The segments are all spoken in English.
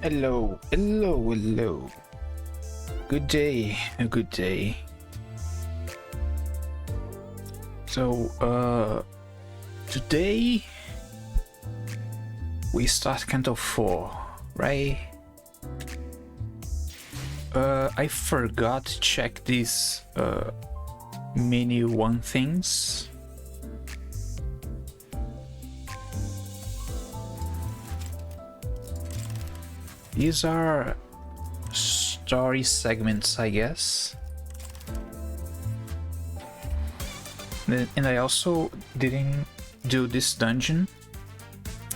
Hello, hello, hello. Good day, a good day. So, today we start Canto 4, right? I forgot to check these mini one things. These are story segments, I guess. And I also didn't do this dungeon,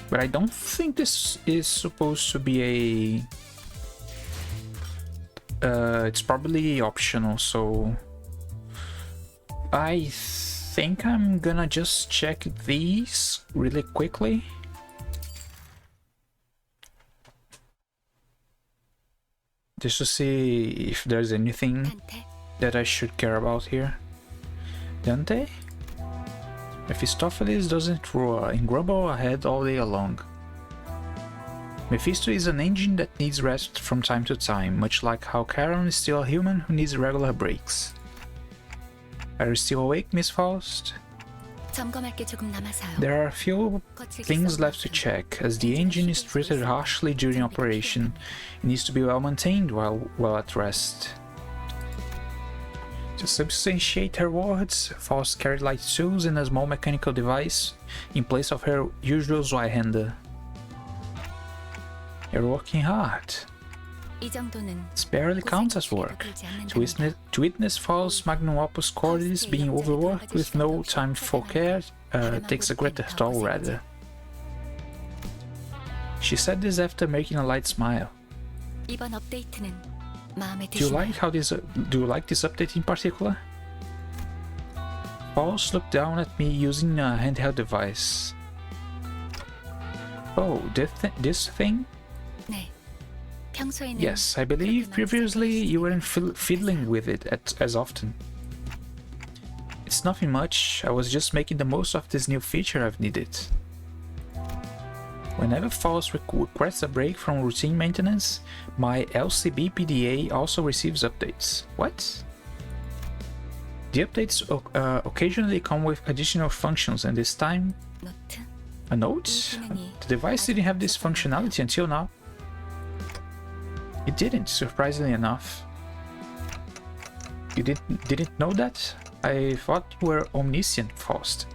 but I don't think this is supposed to be a... it's probably optional, so I think I'm gonna just check these really quickly. Just to see if there's anything that I should care about here. Dante? Mephistopheles doesn't roar and grumble ahead all day long. Mephisto is an engine that needs rest from time to time, much like how Charon is still a human who needs regular breaks. Are you still awake, Miss Faust? There are a few things left to check, as the engine is treated harshly during operation. It needs to be well maintained while at rest. To substantiate her words, Faust carried light tools and a small mechanical device in place of her usual Zweihander. You're working hard. This barely counts as work. To witness Faust's magnum opus Cordis being overworked with no time for care takes a great toll, rather. She said this after making a light smile. Do you like this update in particular? Faust looked down at me using a handheld device. Oh, this thing? Yes, I believe previously you weren't fiddling with it as often. It's nothing much, I was just making the most of this new feature I've needed. Whenever Faust requests a break from routine maintenance, my LCB PDA also receives updates. What? The updates occasionally come with additional functions, and this time... A note? The device didn't have this functionality until now. It didn't, surprisingly enough. You didn't know that? I thought you were omniscient, Faust.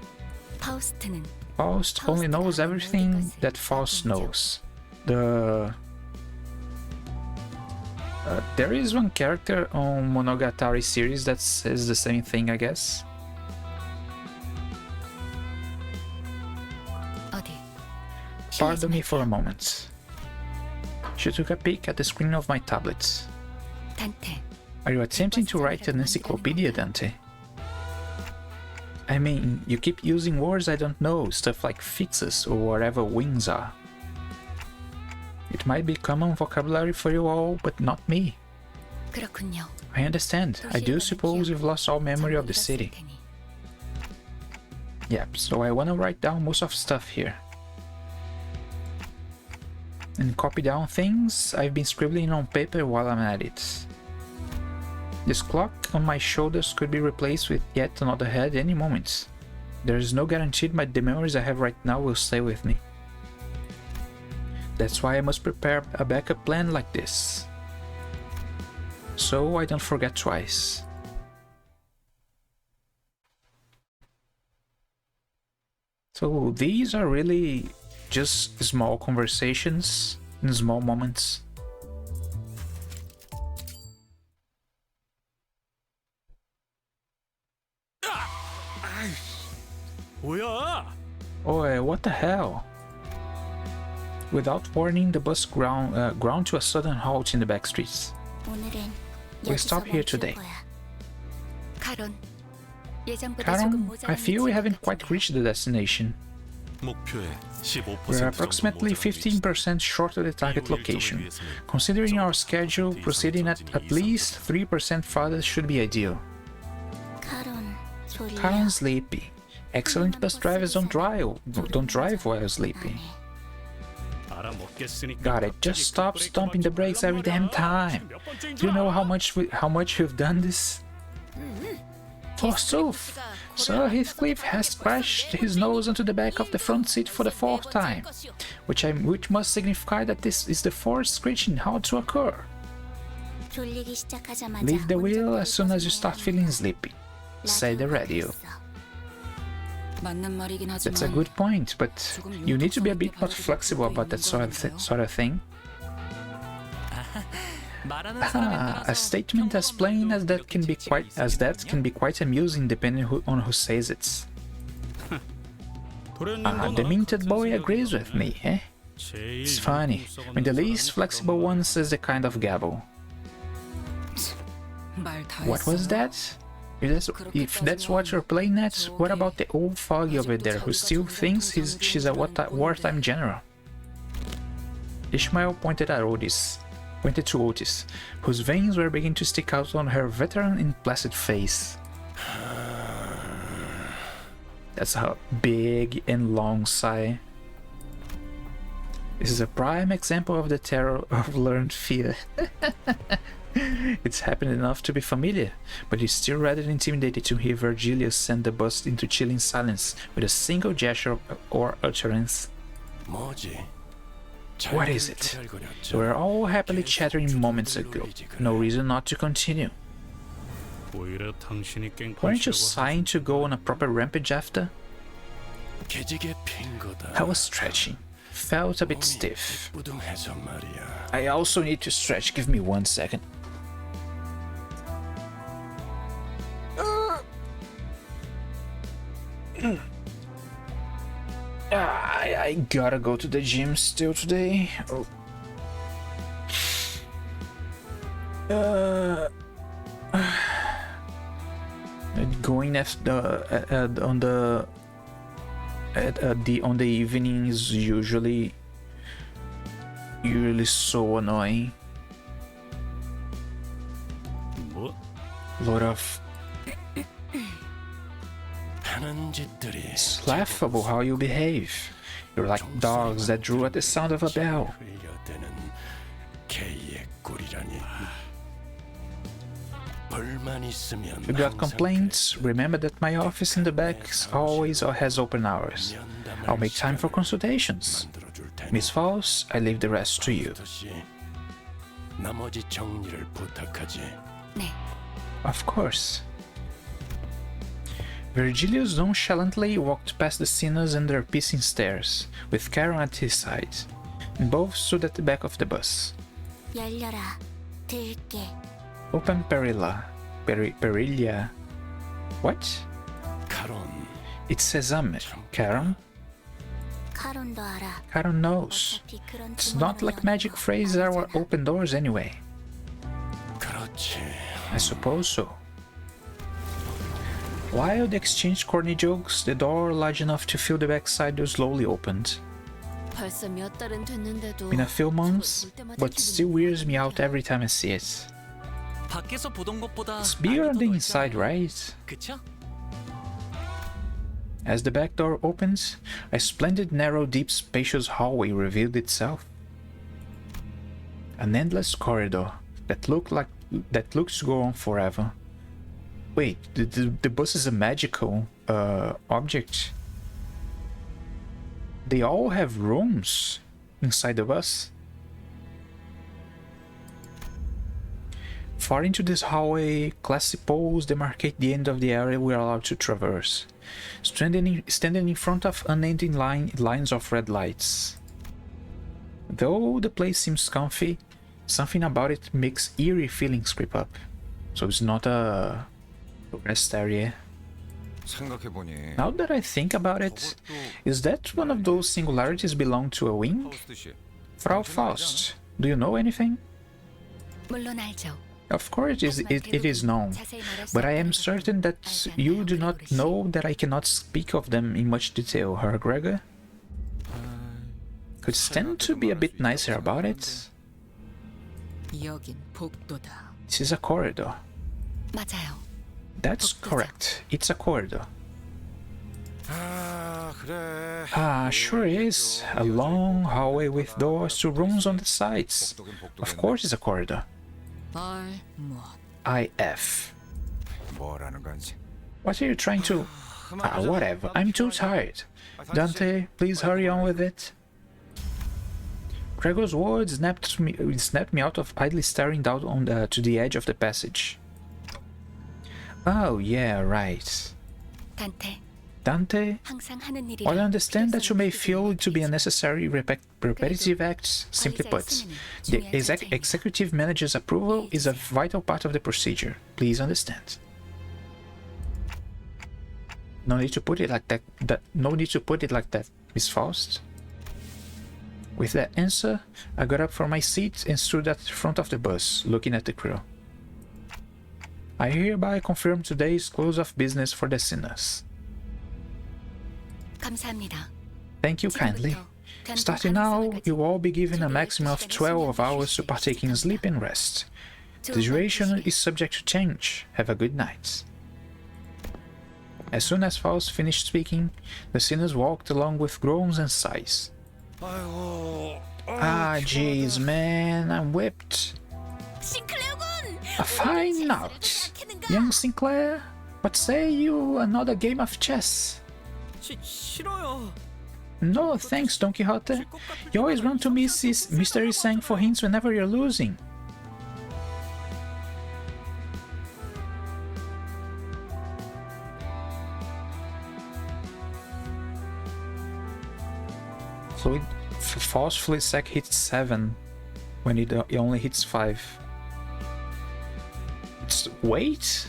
Faust only knows everything that Faust knows. There is one character on Monogatari series that says the same thing, I guess. Pardon me for a moment. She took a peek at the screen of my tablet. Are you attempting to write an encyclopedia, Dante? I mean, you keep using words I don't know, stuff like fixes or whatever wings are. It might be common vocabulary for you all, but not me. I understand. I do suppose you've lost all memory of the city. Yep, so I wanna write down most of stuff here. And copy down things I've been scribbling on paper while I'm at it. This clock on my shoulders could be replaced with yet another head any moment. There is no guarantee that the memories I have right now will stay with me. That's why I must prepare a backup plan like this, so I don't forget twice. So these are really just small conversations in small moments. Oh, what the hell? Without warning, the bus ground to a sudden halt in the back streets. We stop here today. Charon, I feel we haven't quite reached the destination. We're approximately 15% short of the target location. Considering our schedule, proceeding at least 3% farther should be ideal. Charon's sleepy. Excellent bus drivers don't drive while sleepy. Got it. Just stop stomping the brakes every damn time. Do you know how much you've done this? Forsooth, Sir Heathcliff has crashed his nose onto the back of the front seat for the 4th time, which must signify that this is the 4th screeching how to occur. Leave the wheel as soon as you start feeling sleepy, said the radio. That's a good point, but you need to be a bit more flexible about that sort of thing. A statement as plain as that can be quite amusing depending on who says it. The minted boy agrees with me, eh? It's funny when the least flexible one says the kind of gabble. What was that? If that's what you're playing at, what about the old foggy over there who still thinks she's a wartime general? Ishmael pointed to Otis, whose veins were beginning to stick out on her veteran and placid face. That's a big and long sigh. This is a prime example of the terror of learned fear. It's happened enough to be familiar, but it's still rather intimidating to hear Virgilius send the bus into chilling silence with a single gesture or utterance. What is it? We were all happily chattering moments ago. No reason not to continue. Weren't you sighing to go on a proper rampage after? I was stretching. Felt a bit stiff. I also need to stretch. Give me 1 second. I gotta go to the gym still today. Going on the evening is usually so annoying. Lot of it's laughable how you behave. You're like dogs that drew at the sound of a bell. If you got complaints, remember that my office in the back always has open hours. I'll make time for consultations. Miss Falls, I leave the rest to you. Of course. Virgilius nonchalantly walked past the Sinners and their pissing stares, with Charon at his side, and both stood at the back of the bus. Open Perilla. What? It's Sesame. Charon? Charon knows. It's not like magic phrases or open doors anyway. I suppose so. While they exchanged corny jokes, the door large enough to fill the backside door slowly opened. Been a few months, but still weirds me out every time I see it. It's bigger on the inside, right? As the back door opens, a splendid, narrow, deep, spacious hallway revealed itself. An endless corridor that looks to go on forever. Wait, the bus is a magical object. They all have rooms inside the bus. Far into this hallway, classy poles demarcate the end of the area we are allowed to traverse, standing in front of unending lines of red lights. Though the place seems comfy, something about it makes eerie feelings creep up. So it's not a rest area. Now that I think about it, is that one of those singularities belong to a wing? Frau Faust, do you know anything? Of course it is known, but I am certain that you do not know that I cannot speak of them in much detail, Herr Gregor. Could stand to be a bit nicer about it. This is a corridor. That's correct, it's a corridor. Sure is. A long hallway with doors to rooms on the sides. Of course it's a corridor. IF. What are you trying to... whatever. I'm too tired. Dante, please hurry on with it. Gregor's words snapped me out of idly staring down on to the edge of the passage. Oh, yeah, right. Dante, while I understand that you may feel it to be a necessary repetitive act, simply put, the executive manager's approval is a vital part of the procedure. Please understand. No need to put it like that. No need to put it like that, Miss Faust. With that answer, I got up from my seat and stood at the front of the bus, looking at the crew. I hereby confirm today's close of business for the sinners. Thank you kindly. Starting now, you will all be given a maximum of 12 hours to partake in sleep and rest. The duration is subject to change. Have a good night. As soon as Faust finished speaking, the sinners walked along with groans and sighs. Jeez, man, I'm whipped. A fine night. Young Sinclair, what say you another game of chess? No, thanks, Don Quixote. You always run to Mystery Sang for hints whenever you're losing. False Flesac hits 7 when it only hits 5. It's wait?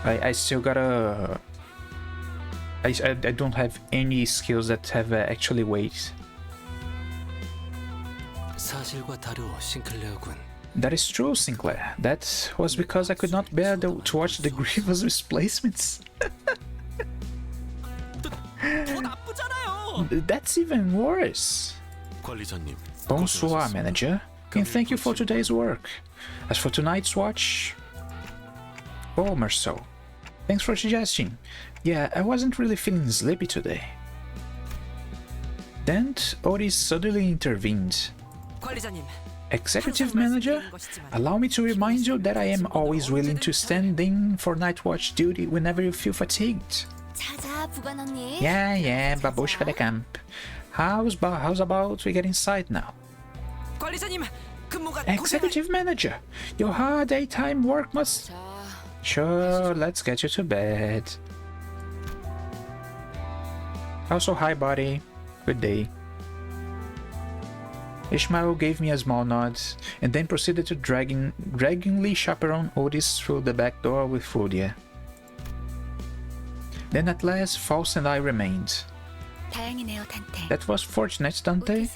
I still gotta... I don't have any skills that have actually weight. That is true, Sinclair. That was because I could not bear to watch the grievous displacements. That's even worse. Bonsoir, manager, and thank you for today's work. As for tonight's watch... Oh, Marceau. Thanks for suggesting. Yeah, I wasn't really feeling sleepy today. Then Otis suddenly intervened. Executive manager, allow me to remind you that I am always willing to stand in for night watch duty whenever you feel fatigued. Yeah, babushka de camp. How's about we get inside now? Executive manager, your hard daytime work must... Sure, let's get you to bed. Also, hi buddy. Good day. Ishmael gave me a small nod, and then proceeded to draggingly chaperone Otis through the back door with Furia. Then at last, Faust and I remained. That was fortunate, Dante.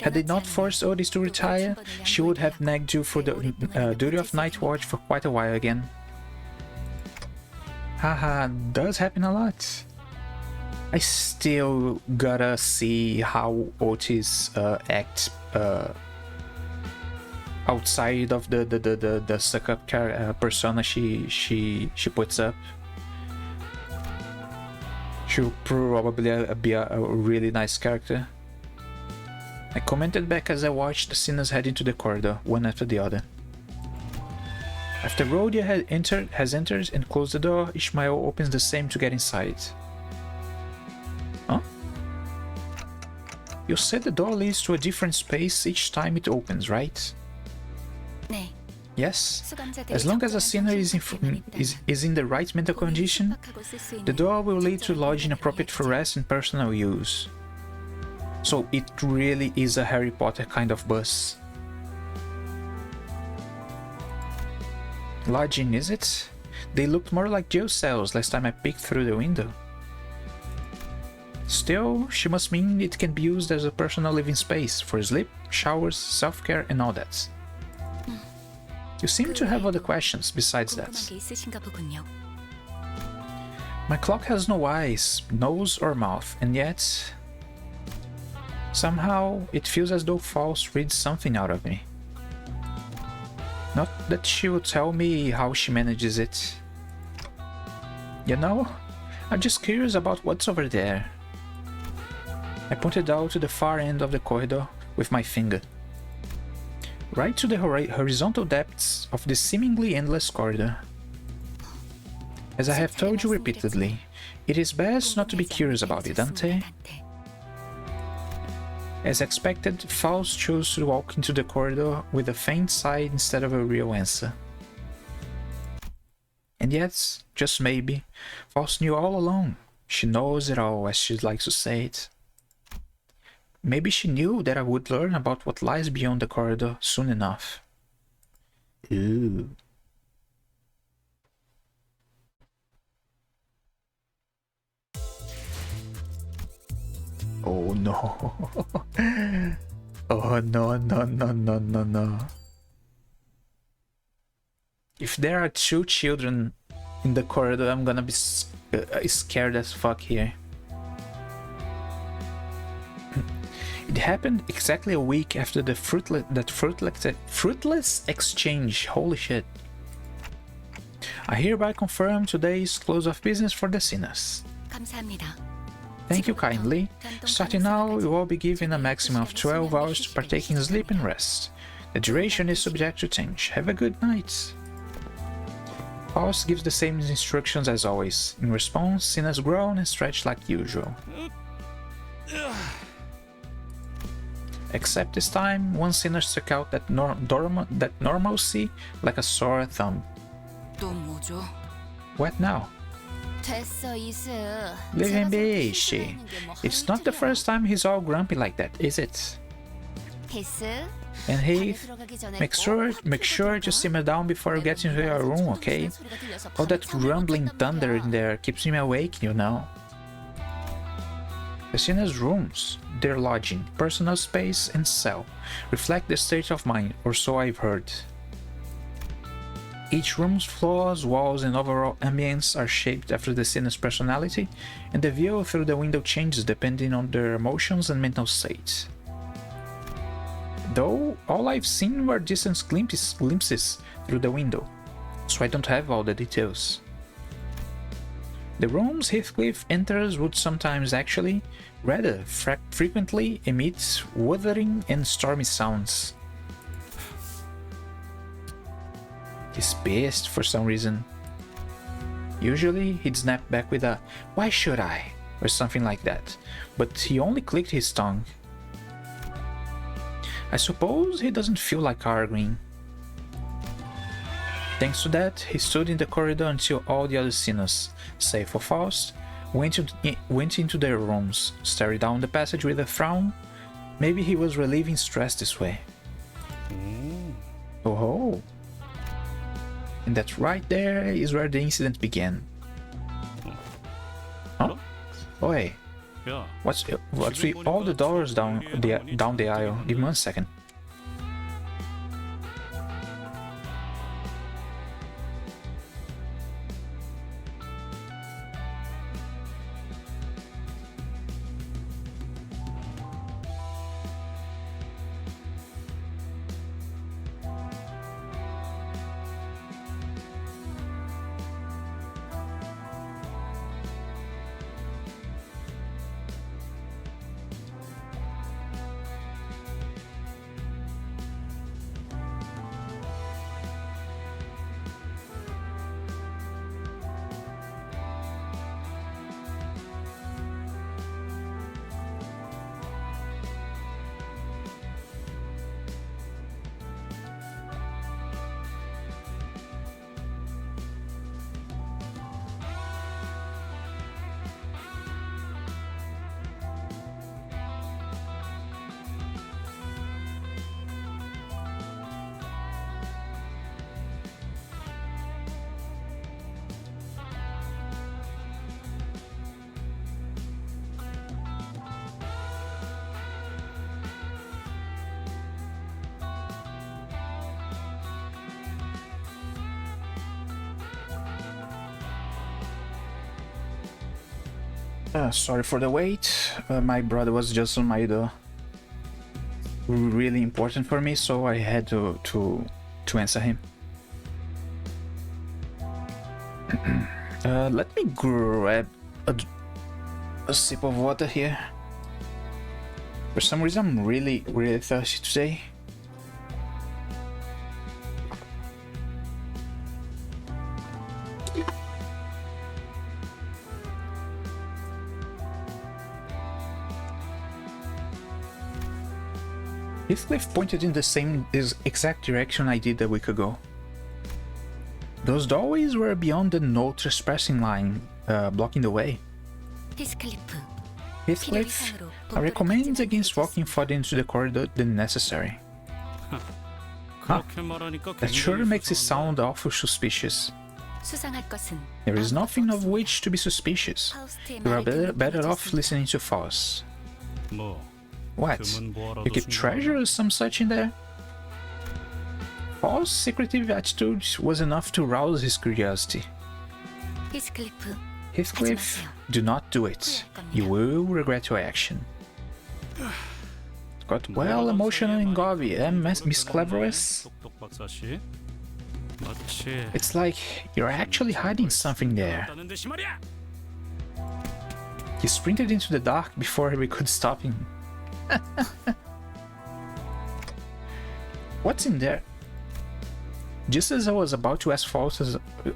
Had they not forced Otis to retire, she would have nagged you for the duty of night watch for quite a while again. Haha, does happen a lot. I still gotta see how Otis acts outside of the suck-up persona she puts up. She'll probably be a really nice character. I commented back as I watched the sinners head into the corridor, one after the other. After Rhodia has entered and closed the door, Ishmael opens the same to get inside. Huh? You said the door leads to a different space each time it opens, right? Yes. As long as a sinner is in the right mental condition, the door will lead to lodging appropriate for rest and personal use. So it really is a Harry Potter kind of bus. Lodging, is it? They looked more like jail cells last time I peeked through the window. Still, she must mean it can be used as a personal living space for sleep, showers, self-care and all that. You seem to have other questions besides that. My clock has no eyes, nose or mouth, and yet... somehow it feels as though Faust reads something out of me. Not that she will tell me how she manages it. You know, I'm just curious about what's over there. I pointed out to the far end of the corridor with my finger. Right to the horizontal depths of this seemingly endless corridor. As I have told you repeatedly, it is best not to be curious about it, Dante. As expected, Faust chose to walk into the corridor with a faint sigh instead of a real answer. And yet, just maybe, Faust knew all along. She knows it all, as she likes to say it. Maybe she knew that I would learn about what lies beyond the corridor soon enough. Ooh. Oh no. Oh no. If there are 2 children in the corridor, I'm gonna be scared as fuck here. It happened exactly a week after the fruitless exchange. Holy shit. I hereby confirm today's close of business for the sinners. Thank you kindly. Starting now, you will be given a maximum of 12 hours to partake in sleep and rest. The duration is subject to change. Have a good night. Faust gives the same instructions as always. In response, sinners groan and stretch like usual. Except this time, one sinner stuck out that normalcy like a sore thumb. What now? Leave him be, she. It's not the first time he's all grumpy like that, is it? And Heath, make sure to simmer down before you get into your room, okay? All that rumbling thunder in there keeps me awake, you know. The sinner's rooms, their lodging, personal space, and cell reflect the state of mind, or so I've heard. Each room's floors, walls, and overall ambience are shaped after the sinner's personality, and the view through the window changes depending on their emotions and mental states. Though all I've seen were distant glimpses through the window, so I don't have all the details. The rooms Heathcliff enters would sometimes actually, rather frequently, emit wuthering and stormy sounds. He's pissed for some reason. Usually he'd snap back with a "why should I?" or something like that, but he only clicked his tongue. I suppose he doesn't feel like arguing. Thanks to that, he stood in the corridor until all the other sinners, save for Faust, went into their rooms, staring down the passage with a frown. Maybe he was relieving stress this way. Oh ho! And that right there is where the incident began. Huh? Oi! What's with all the doors down the aisle? Give me 1 second. Sorry for the wait. My brother was just on my door. Really important for me, so I had to answer him. Let me grab a sip of water here. For some reason, I'm really thirsty today. Heathcliff pointed in the same exact direction I did a week ago. Those doorways were beyond the no trespassing line, blocking the way. Heathcliff, I recommend against walking further into the corridor than necessary. Huh? That sure makes it sound awful suspicious. There is nothing of which to be suspicious. You are better off listening to Faust. What? You keep treasure or some such in there? Faust's secretive attitude was enough to rouse his curiosity. Heathcliff, do not do it. You will regret your action. Got well emotional and gobby, eh, Miss Cleverest? It's like you're actually hiding something there. He sprinted into the dark before we could stop him. What's in there? Just as I was about to ask Faust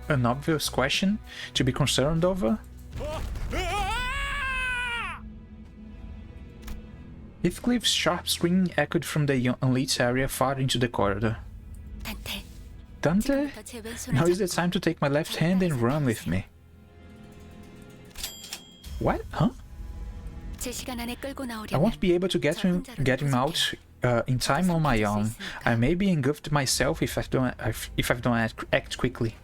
an obvious question to be concerned over, Heathcliff's sharp scream echoed from the unlit area far into the corridor. Dante, now is the time to take my left hand and run with me. What? Huh? I won't be able to get him out in time on my own. I may be engulfed myself if I don't act quickly.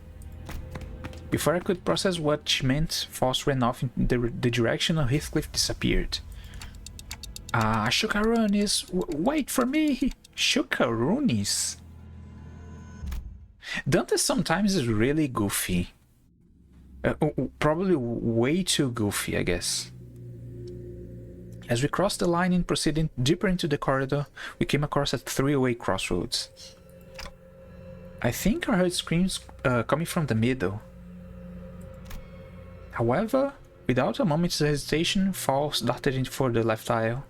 Before I could process what she meant, Faust ran off in the direction of Heathcliff disappeared. Shukarunis, wait for me! Shukarunis! Dante sometimes is really goofy. Probably way too goofy, I guess. As we crossed the line and proceeded deeper into the corridor, we came across a three-way crossroads. I think I heard screams coming from the middle. However, without a moment's hesitation, Faust darted in for the left aisle.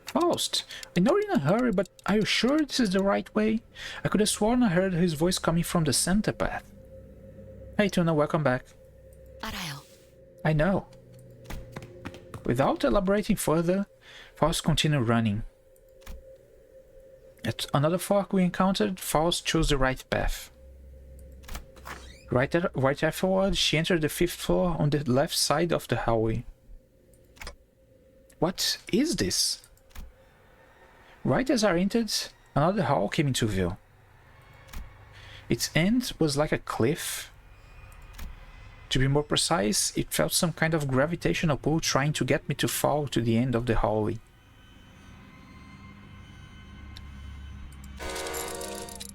Faust, I know you're in a hurry, but are you sure this is the right way? I could have sworn I heard his voice coming from the center path. Hey Tuna, welcome back. I know. Without elaborating further, Faust continued running. At another fork we encountered, Faust chose the right path. Right afterward, she entered the 5th floor on the left side of the hallway. What is this? Right as I entered, another hall came into view. Its end was like a cliff. To be more precise, it felt some kind of gravitational pull trying to get me to fall to the end of the hallway.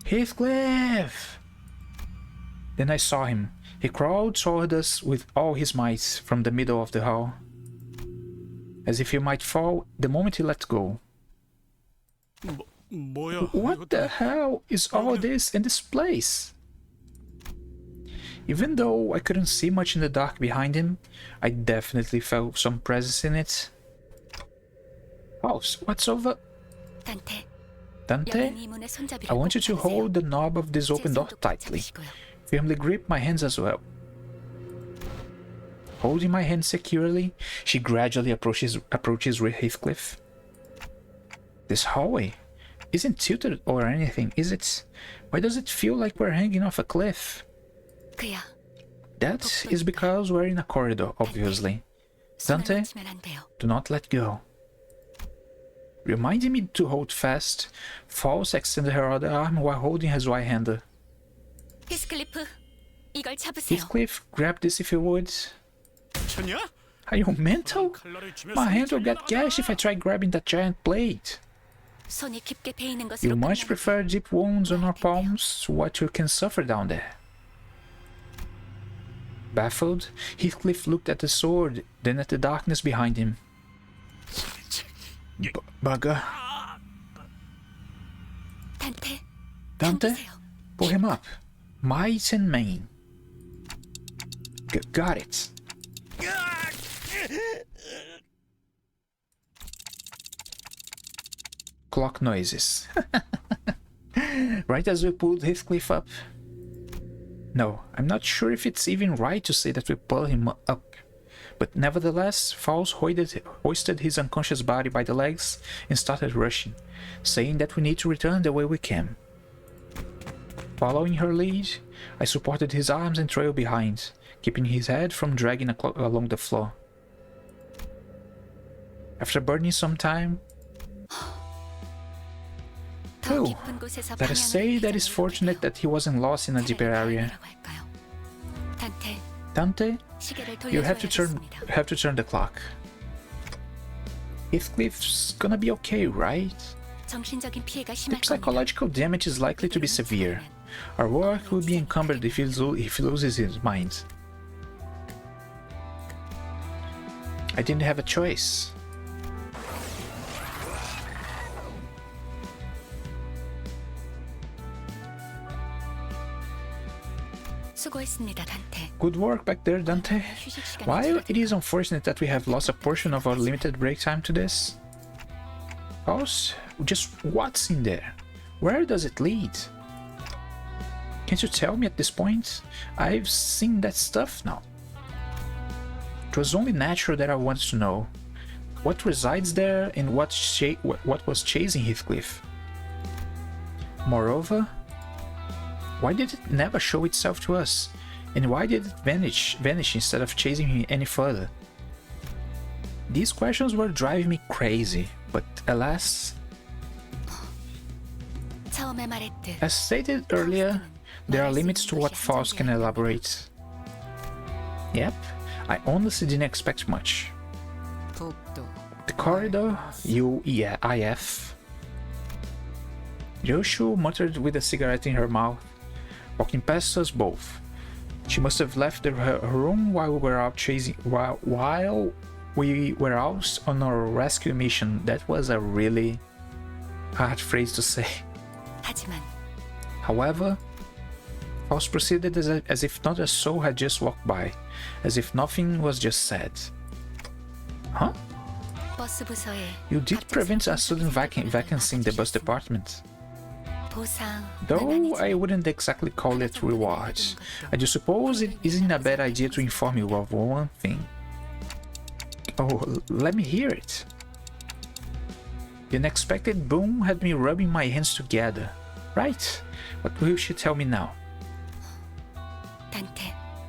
Heathcliff! Then I saw him. He crawled toward us with all his might from the middle of the hall, as if he might fall the moment he let go. What the hell is all this in this place? Even though I couldn't see much in the dark behind him, I definitely felt some presence in it. Faust, what's over? Dante, I want you to hold the knob of this open door tightly. Firmly grip my hands as well. Holding my hand securely, she gradually approaches Heathcliff. This hallway isn't tilted or anything, is it? Why does it feel like we're hanging off a cliff? That is because we're in a corridor, obviously. Dante, do not let go. Reminding me to hold fast, Faust extended her other arm while holding his right hand. Heathcliff, grab this if you would. Are you mental? My hand will get gashed if I try grabbing that giant blade. You much prefer deep wounds on our palms to what you can suffer down there. Baffled, Heathcliff looked at the sword, then at the darkness behind him. Bugger. Dante, pull him up. Might and main. Got it. Clock noises. Right as we pulled Heathcliff up. No, I'm not sure if it's even right to say that we pulled him up. But nevertheless, Faust hoisted his unconscious body by the legs and started rushing, saying that we need to return the way we came. Following her lead, I supported his arms and trailed behind, keeping his head from dragging along the floor. After burning some time, let us say that it's fortunate that he wasn't lost in a deeper area. Dante, you have to turn the clock. Heathcliff's gonna be okay, right? The psychological damage is likely to be severe. Our work will be encumbered if he loses his mind. I didn't have a choice. Good work back there, Dante. While it is unfortunate that we have lost a portion of our limited break time to this, also, just what's in there? Where does it lead? Can't you tell me at this point? I've seen that stuff now. It was only natural that I wanted to know what resides there and what was chasing Heathcliff. Moreover, why did it never show itself to us? And why did it vanish instead of chasing him any further? These questions were driving me crazy, but alas... As stated earlier, there are limits to what Faust can elaborate. Yep, I honestly didn't expect much. The corridor, UEIF. Ryoshu muttered with a cigarette in her mouth, walking past us both. She must have left her room while we were out on our rescue mission. That was a really hard phrase to say. However, Faust proceeded as if not a soul had just walked by, as if nothing was just said. Huh? You did prevent a sudden vacancy in the bus department. Though I wouldn't exactly call it reward. I do suppose it isn't a bad idea to inform you of one thing. Oh, let me hear it. The unexpected boom had me rubbing my hands together. Right, what will she tell me now?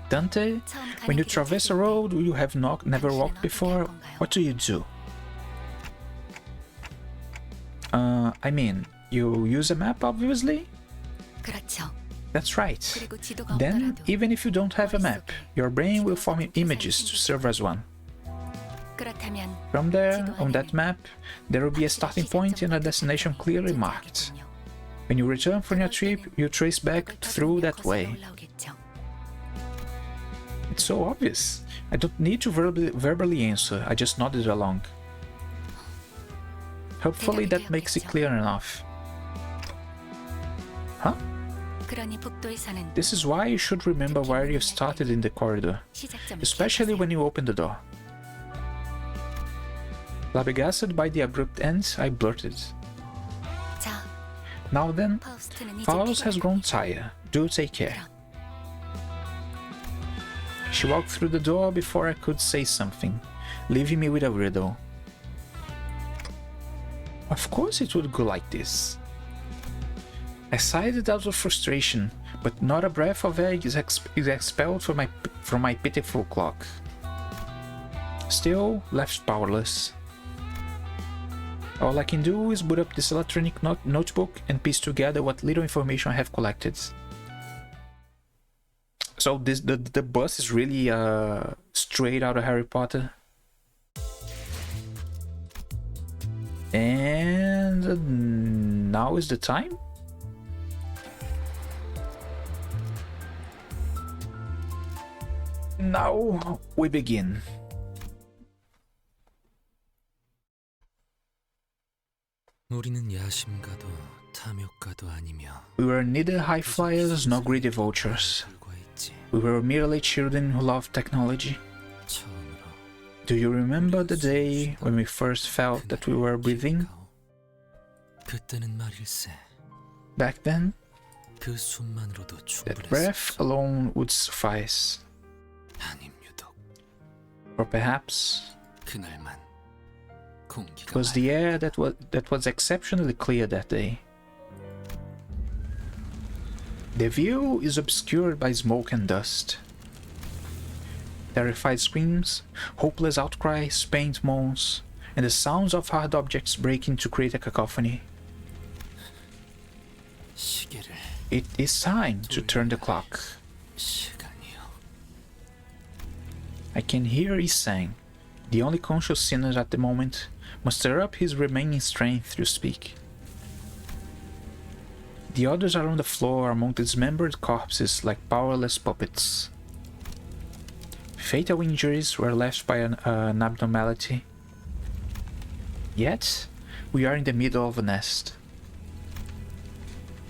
Dante, when you traverse a road you have never walked before, what do you do? I mean, you use a map, obviously? That's right. Then, even if you don't have a map, your brain will form images to serve as one. From there, on that map, there will be a starting point and a destination clearly marked. When you return from your trip, you trace back through that way. It's so obvious. I don't need to verbally answer, I just nodded along. Hopefully that makes it clear enough. Huh? This is why you should remember where you started in the corridor, especially when you open the door. Flabbergasted by the abrupt end, I blurted. Now then, Faust has grown tired. Do take care. She walked through the door before I could say something, leaving me with a riddle. Of course it would go like this. I sighed out of frustration, but not a breath of air is expelled from my pitiful clock. Still left powerless. All I can do is boot up this electronic notebook and piece together what little information I have collected. So the bus is really straight out of Harry Potter. And now is the time? Now we begin. We were neither high flyers nor greedy vultures. We were merely children who loved technology. Do you remember the day when we first felt that we were breathing? 그때는 말일세. Back then, 그 숨만으로도 that breath 충분했어. alone would suffice. 아님 유독 Or perhaps 그날만 it 공기가 was the air that was exceptionally clear that day. The view is obscured by smoke and dust. Terrified screams, hopeless outcries, faint moans, and the sounds of hard objects breaking to create a cacophony. 시계를 It is time to turn the clock. 시간이요. I can hear Isang, the only conscious sinner at the moment, muster up his remaining strength to speak. The others are on the floor among dismembered corpses like powerless puppets. Fatal injuries were left by an abnormality. Yet, we are in the middle of a nest.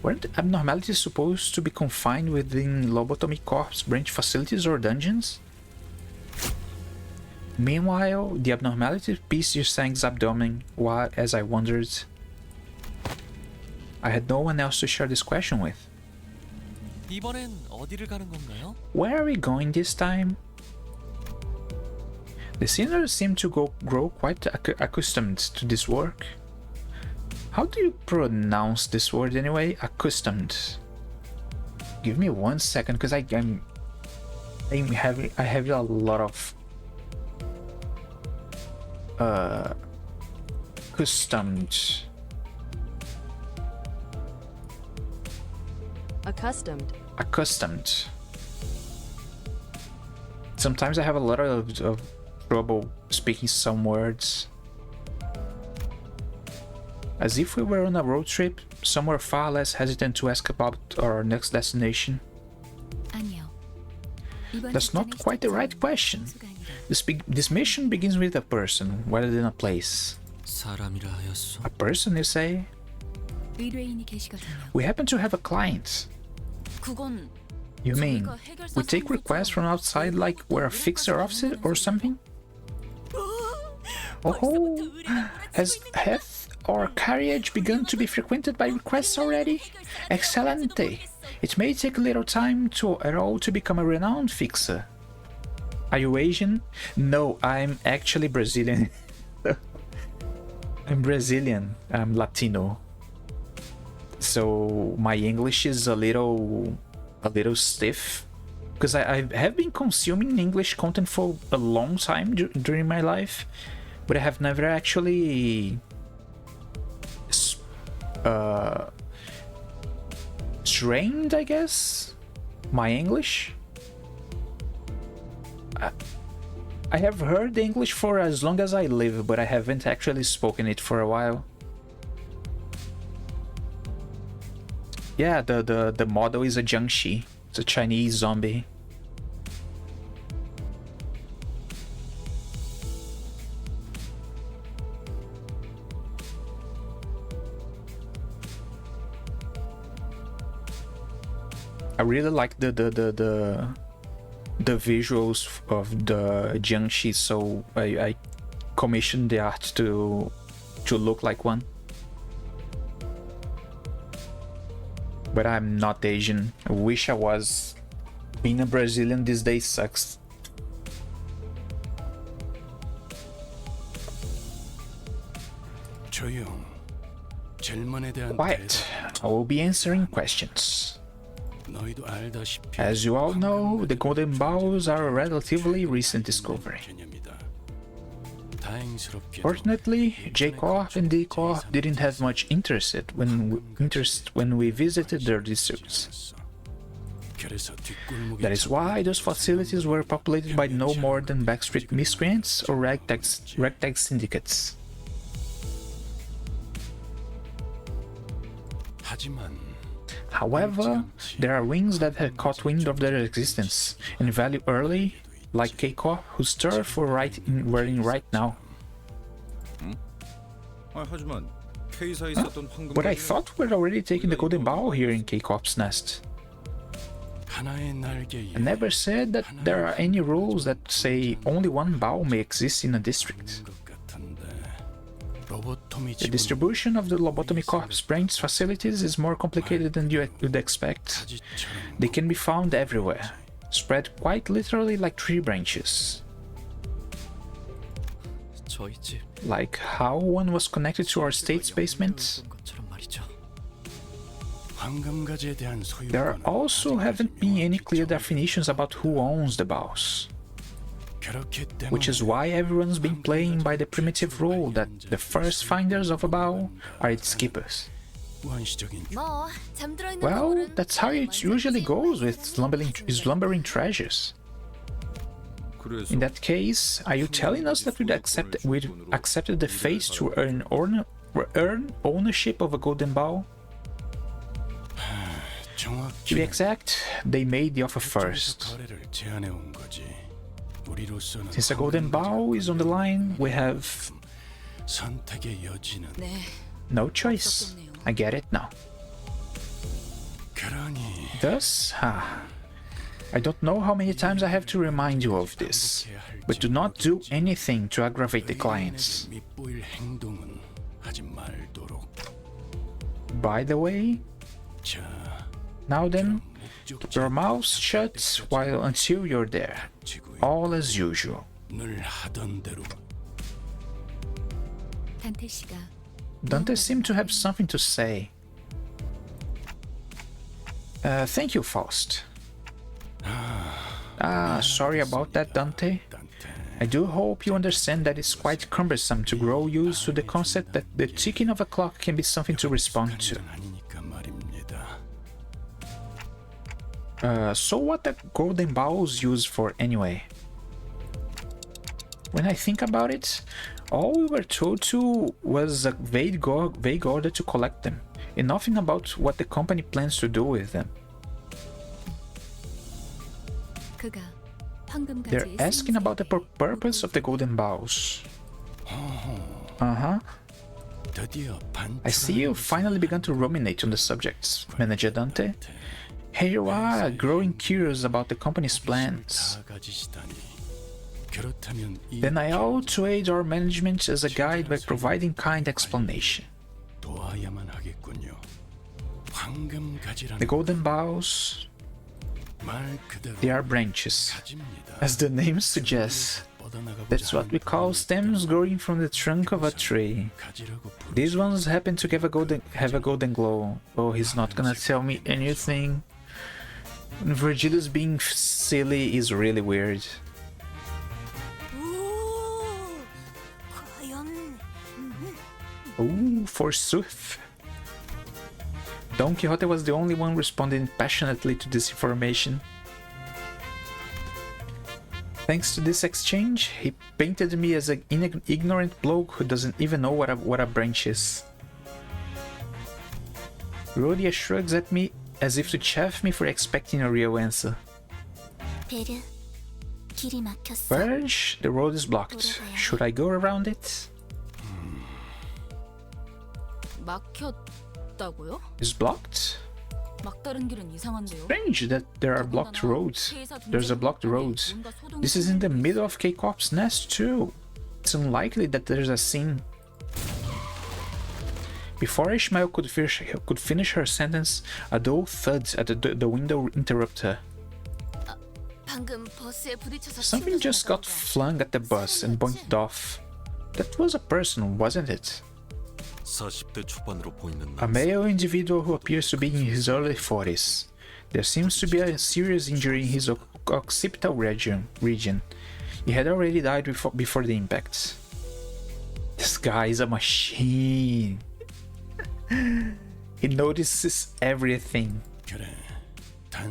Weren't abnormalities supposed to be confined within lobotomy corpse branch facilities or dungeons? Meanwhile, the abnormality pierced Yusang's abdomen while, as I wondered, I had no one else to share this question with. 이번엔 어디를 가는 건가요? Where are we going this time? The sinners seem to grow quite accustomed to this work. How do you pronounce this word anyway? Accustomed. Give me 1 second, because I have a lot of accustomed. Accustomed. Sometimes I have a lot of trouble speaking some words. As if we were on a road trip, somewhere far less hesitant to ask about our next destination. That's not quite the right question. This mission begins with a person, rather than a place. 사람이라 하였소. A person, you say? We happen to have a client. You mean, we take requests from outside like we're a fixer officer or something? Oh, have our carriage begun to be frequented by requests already? Excelente! It may take a little time at all to become a renowned fixer. Are you Asian? No, I'm actually Brazilian. I'm Brazilian. I'm Latino. So my English is a little stiff. Because I have been consuming English content for a long time during my life, but I have never actually trained, I guess, my English. I have heard English for as long as I live, but I haven't actually spoken it for a while. Yeah, the model is a Jiangxi. It's a Chinese zombie. I really like the visuals of the Jiangxi, so I commissioned the art to look like one. But I'm not Asian. I wish I was. Being a Brazilian these days sucks. Quiet. I will be answering questions. As you all know, the golden balls are a relatively recent discovery. Fortunately, J-Corp and D-Corp didn't have much interest when we visited their districts. That is why those facilities were populated by no more than backstreet miscreants or ragtag syndicates. However, there are wings that had caught wind of their existence and value early, like K-Corp, whose turf we're in right now. But I thought we'd already taken the golden bowl here in K-Corp's nest. I never said that there are any rules that say only one bow may exist in a district. The distribution of the Lobotomy Corps branch facilities is more complicated than you would expect. They can be found everywhere, spread quite literally like tree branches. 저희 집 Like how one was connected to our state's basement. 것처럼 말이죠. There also haven't been any clear definitions about who owns the bows. Which is why everyone's been playing by the primitive rule that the first finders of a bow are its keepers. Well, that's how it usually goes with slumbering treasures. In that case, are you telling us that we'd accepted the fate to earn ownership of a golden bow? To be exact, they made the offer first. Since a golden bow is on the line, we have no choice. I get it now. Thus, I don't know how many times I have to remind you of this, but do not do anything to aggravate the clients. By the way, now then, keep your mouth shut until you're there. All as usual. Dante seemed to have something to say. Thank you, Faust. Sorry about that, Dante. I do hope you understand that it's quite cumbersome to grow used to the concept that the ticking of a clock can be something to respond to. So what are golden bows used for anyway? When I think about it, all we were told to was a vague order to collect them, and nothing about what the company plans to do with them. They're asking about the purpose of the golden bows. I see you finally begun to ruminate on the subjects, Manager Dante. Here you are, growing curious about the company's plans. Then I ought to aid our management as a guide by providing kind explanation. The golden bows, they are branches, as the name suggests. That's what we call stems growing from the trunk of a tree. These ones happen to have a golden glow. Oh, he's not gonna tell me anything. Virgilius being silly is really weird. Ooh, forsooth. Don Quixote was the only one responding passionately to this information. Thanks to this exchange, he painted me as an ignorant bloke who doesn't even know what a branch is. Rhodia shrugs at me as if to chaff me for expecting a real answer. Verge, the road is blocked. Should I go around it? Is blocked? Strange that there are blocked roads. There's a blocked road. This is in the middle of K-Corp's nest too. It's unlikely that there's a scene. Before Ishmael could finish her sentence, a dull thud at the window interrupted her. Something just got flung at the bus and bonked off. That was a person, wasn't it? A male individual who appears to be in his early 40s. There seems to be a serious injury in his occipital region. He had already died before the impact. This guy is a machine. He notices everything.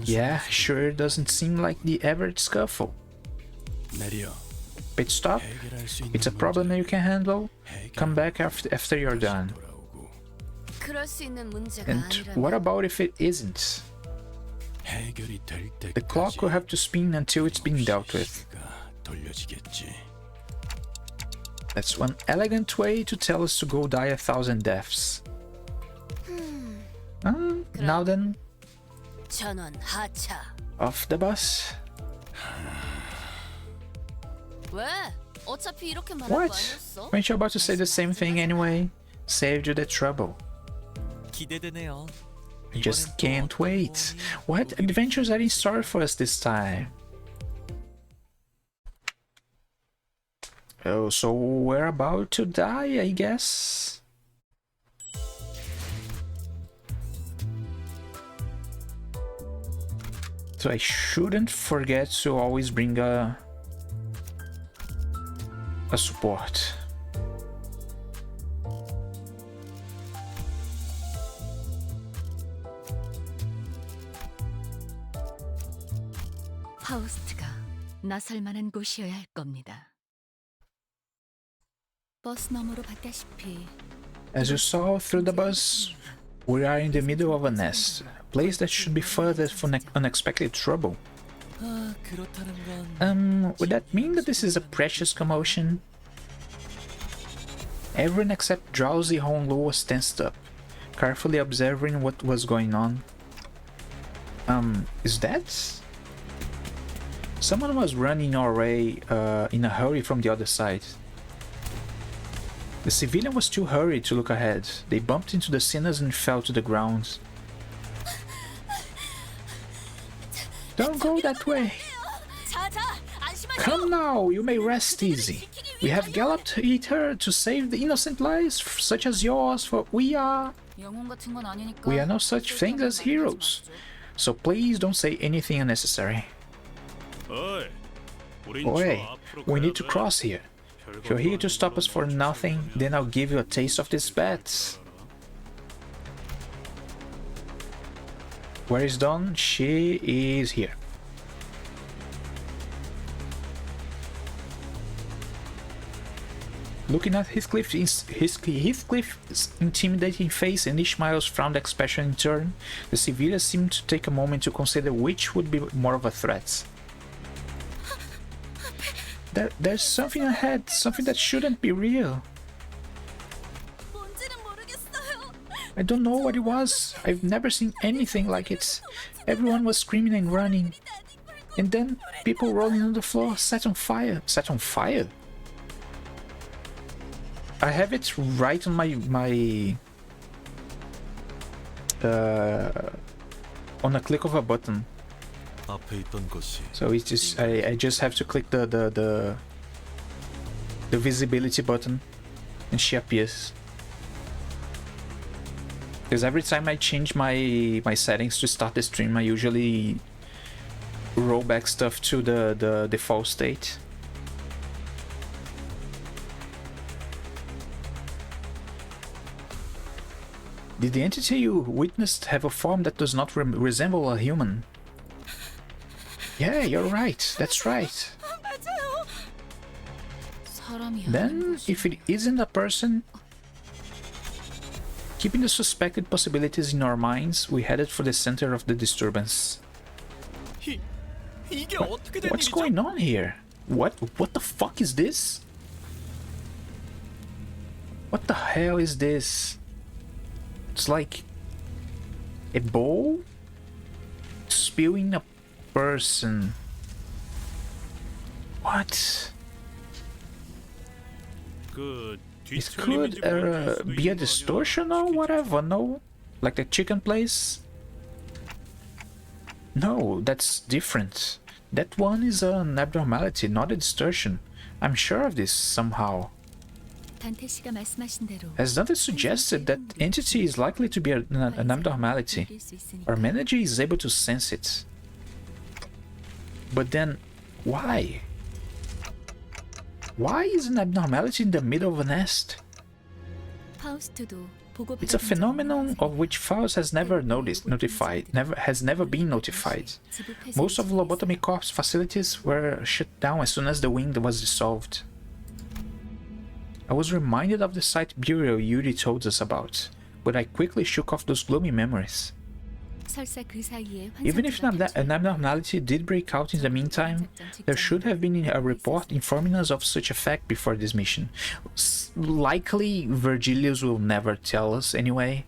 Yeah, sure doesn't seem like the average scuffle. Pit stop? It's a problem that you can handle? Come back after you're done. And what about if it isn't? The clock will have to spin until it's been dealt with. That's one elegant way to tell us to go die 1,000 deaths. Now then. off the bus? 왜? 어차피 이렇게 말할 거 What? 아니었어? Weren't you about to say the same thing anyway? Saved you the trouble. 기대되네요. I just can't wait. What adventures are in store for us this time? Oh, so we're about to die, I guess. So I shouldn't forget to always bring a support. 파우스트가 나설 만한 곳이어야 할 겁니다. 버스 너머로 봤다시피 As you saw through the bus, we are in the middle of a nest, a place that should be further from unexpected trouble. 아, 그렇다는 건 Would that mean that this is a precious commotion? Everyone except drowsy Honglu was tensed up, carefully observing what was going on. Is that? Someone was running our way in a hurry from the other side. The civilian was too hurried to look ahead. They bumped into the sinners and fell to the ground. Don't go that way! 자자, 안심하세요. Come now, you may rest easy. We have galloped here to save the innocent lives such as yours, for we are no such things as heroes. So please don't say anything unnecessary. Oi, we need to cross here. If you're here to stop us for nothing, then I'll give you a taste of these bats. Where is Dawn? She is here. Looking at Heathcliff's intimidating face and Ishmael's frowned expression in turn, the civilians seemed to take a moment to consider which would be more of a threat. There's something ahead, something that shouldn't be real. I don't know what it was. I've never seen anything like it. Everyone was screaming and running. And then people rolling on the floor set on fire. Set on fire? I have it right on my on a click of a button. So it's just I just have to click the visibility button and she appears. Because every time I change my settings to start the stream, I usually roll back stuff to the default state. Did the entity you witnessed have a form that does not resemble a human? Yeah, you're right. That's right. Then, if it isn't a person, keeping the suspected possibilities in our minds, we headed for the center of the disturbance. What's going on here? What the fuck is this? What the hell is this? It's like a bowl spewing a person. What? It could be a distortion or whatever, no? Like the chicken place? No, that's different. That one is an abnormality, not a distortion. I'm sure of this somehow. As Dante suggested, that entity is likely to be an abnormality. Our manager is able to sense it. But then, why? Why is an abnormality in the middle of a nest? It's a phenomenon of which Faust has never been notified. Most of Lobotomy Corp's facilities were shut down as soon as the wing was dissolved. I was reminded of the site burial Yuri told us about, but I quickly shook off those gloomy memories. Even if an abnormality did break out in the meantime, there should have been a report informing us of such a fact before this mission. Likely, Virgilius will never tell us anyway.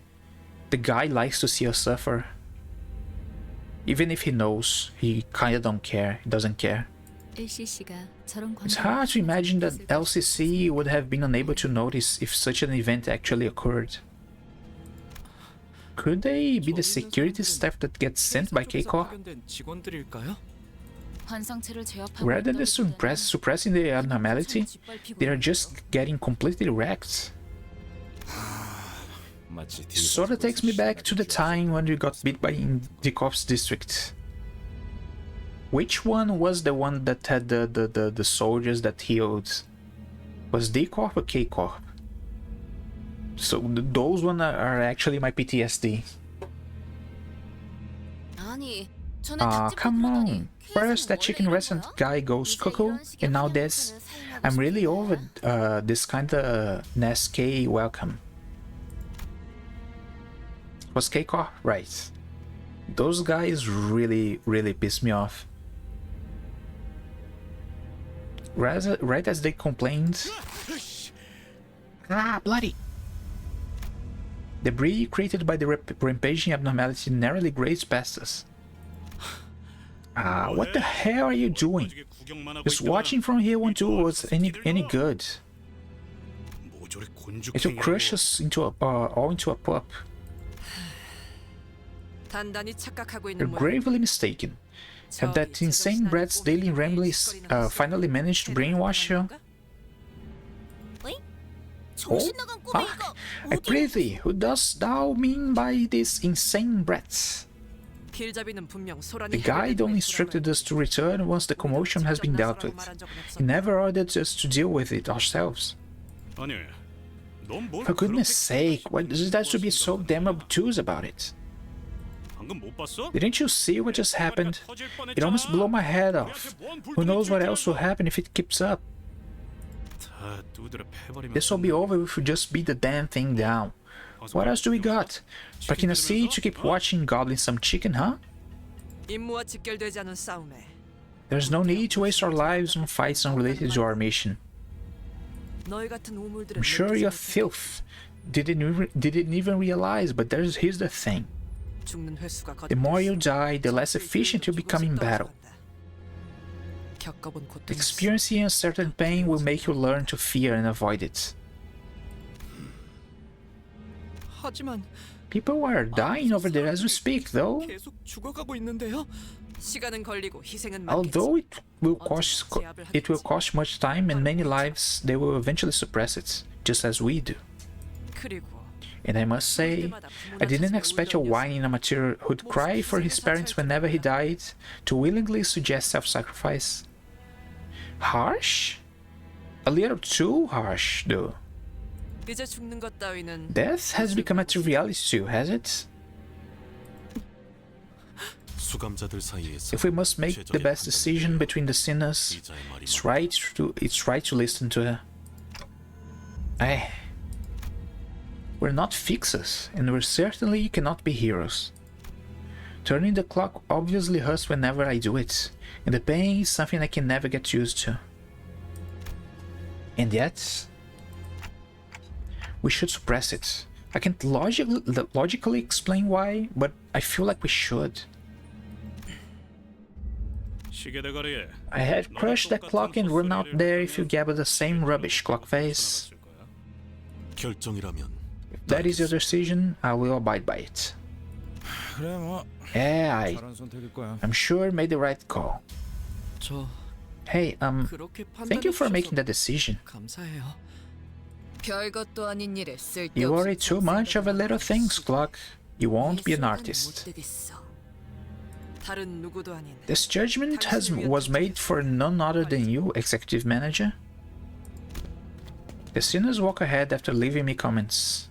The guy likes to see us suffer. Even if he knows, he kinda don't care. He doesn't care. LCC가 저런 It's 광고를 hard to imagine that 했을까? LCC would have been unable to notice if such an event actually occurred. Could they be the security staff that gets sent by Keiko? 직원들일까요? 환상체를 제압하고 Rather than 있다기보다는 suppressing the abnormality, 짓밟히고 they are just getting completely wrecked. It sorta takes me back to the time when we got beat by in the cops district. Which one was the one that had the soldiers that healed? Was D Corp or K Corp? So those one are actually my PTSD. 아니, 전에 Come on. First that chicken restaurant guy goes cuckoo, and now this. I'm really over this kinda NASK welcome. Was Keiko? Right. Those guys really pissed me off. Right as they complained. Ah, bloody! Debris created by the rampaging abnormality narrowly grazed past us. What the hell are you doing? Just watching from here won't do us any good. It will crush us all into a pup. You're gravely mistaken. Have that insane brat's daily ramblings finally managed to brainwash you? Oh? I prithee, who dost thou mean by this insane brat? The guide only instructed us to return once the commotion has been dealt with. He never ordered us to deal with it ourselves. For goodness sake, why does it have to be so damn obtuse about it? Didn't you see what just happened? It almost blew my head off. Who knows what else will happen if it keeps up? This will be over if we just beat the damn thing down. What else do we got? Parking a seat to keep watching gobbling some chicken, huh? There's no need to waste our lives on fights unrelated to our mission. I'm sure your filth didn't even realize, but here's the thing. The more you die, the less efficient you become in battle. Experiencing a certain pain will make you learn to fear and avoid it. People are dying over there as we speak, though. Although it will cost much time and many lives, they will eventually suppress it, just as we do. And I must say, I didn't expect a whining amateur who'd cry for his parents whenever he died to willingly suggest self-sacrifice. Harsh? A little too harsh, though. Death has become a triviality too, has it? If we must make the best decision between the sinners, it's right to listen to her. We're not fixers, and we certainly cannot be heroes. Turning the clock obviously hurts whenever I do it, and the pain is something I can never get used to. And yet, we should suppress it. I can't logically explain why, but I feel like we should. I had crushed that clock and run out there if you gabble the same rubbish, clock face. If that is your decision, I will abide by it. Yeah, I'm sure I made the right call. Hey, thank you for making that decision. You worry too much over little things, Clock. You won't be an artist. This judgment was made for none other than you, Executive Manager. The sinners walk ahead after leaving me comments.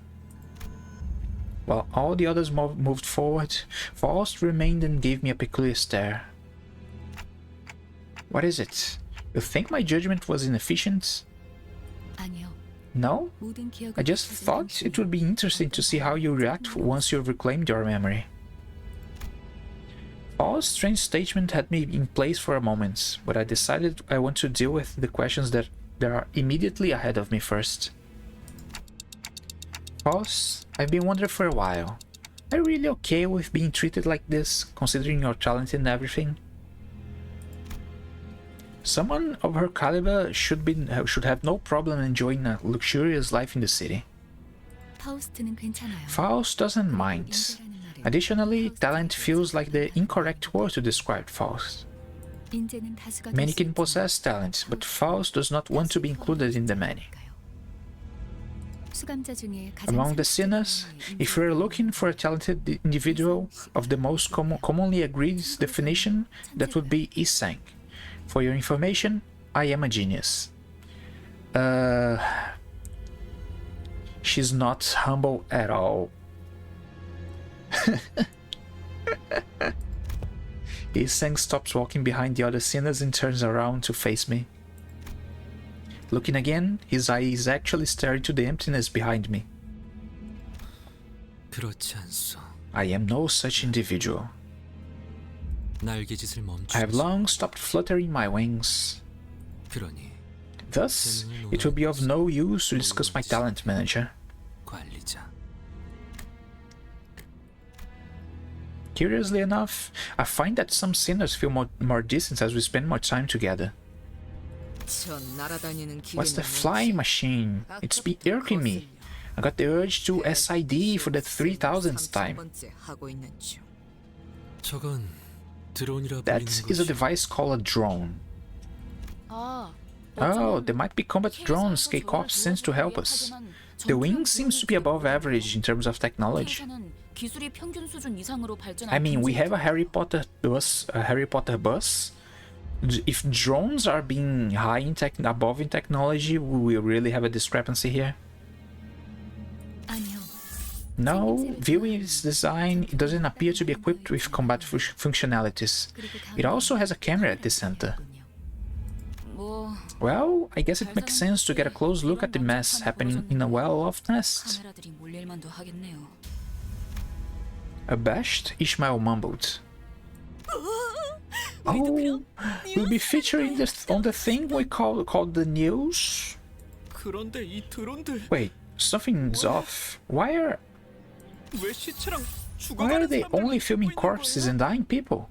While all the others moved forward, Faust remained and gave me a peculiar stare. What is it? You think my judgment was inefficient? No? I just thought it would be interesting to see how you react once you've reclaimed your memory. Faust's strange statement had me in place for a moment, but I decided I want to deal with the questions that are immediately ahead of me first. Faust, I've been wondering for a while. Are you really okay with being treated like this, considering your talent and everything? Someone of her caliber should have no problem enjoying a luxurious life in the city. 파우스트는 괜찮아요. Faust doesn't mind. Additionally, talent feels like the incorrect word to describe Faust. 인재는 다수가 Many 될 수 can 있지만 possess talent, but Faust does not want to be included in the many. 수감자 중에 가장 Among the sinners, if we're looking for a talented individual of the most commonly agreed definition, that would be Isang. For your information, I am a genius. She's not humble at all. Isang stops walking behind the other sinners and turns around to face me. Looking again, his eyes actually staring to the emptiness behind me. 그렇지 않소. I am no such individual. 날개짓을 I have 멈추지. long stopped fluttering my wings. 그러니 Thus, it will be of no use to discuss my talent, manager. 관리자. Curiously enough, I find that some sinners feel more distant as we spend more time together. What's the flying machine? It's been irking me. I got the urge to SID for the 3000th time. 저건 드론이라 That 불리는 is a 것이. device called a drone. Oh, there might be combat drones K-Corp sends to help us. The wing seems to be above average in terms of technology. I mean, we have a Harry Potter bus. If drones are being high in above in technology, we really have a discrepancy here. 아니요. No, viewing its design, it doesn't appear to be equipped with combat functionalities. It also has a camera at the center. 뭐 Well, I guess it makes sense to get a close look at the mess happening in a well-off nest. 카메라들이 몰릴 만도 하겠네요. Abashed, Ishmael mumbled. Oh, we'll be featuring this on the thing we called the news? 그런데 이 드론들 Wait, something's off. Why are 왜 시체랑 they only filming corpses and dying people?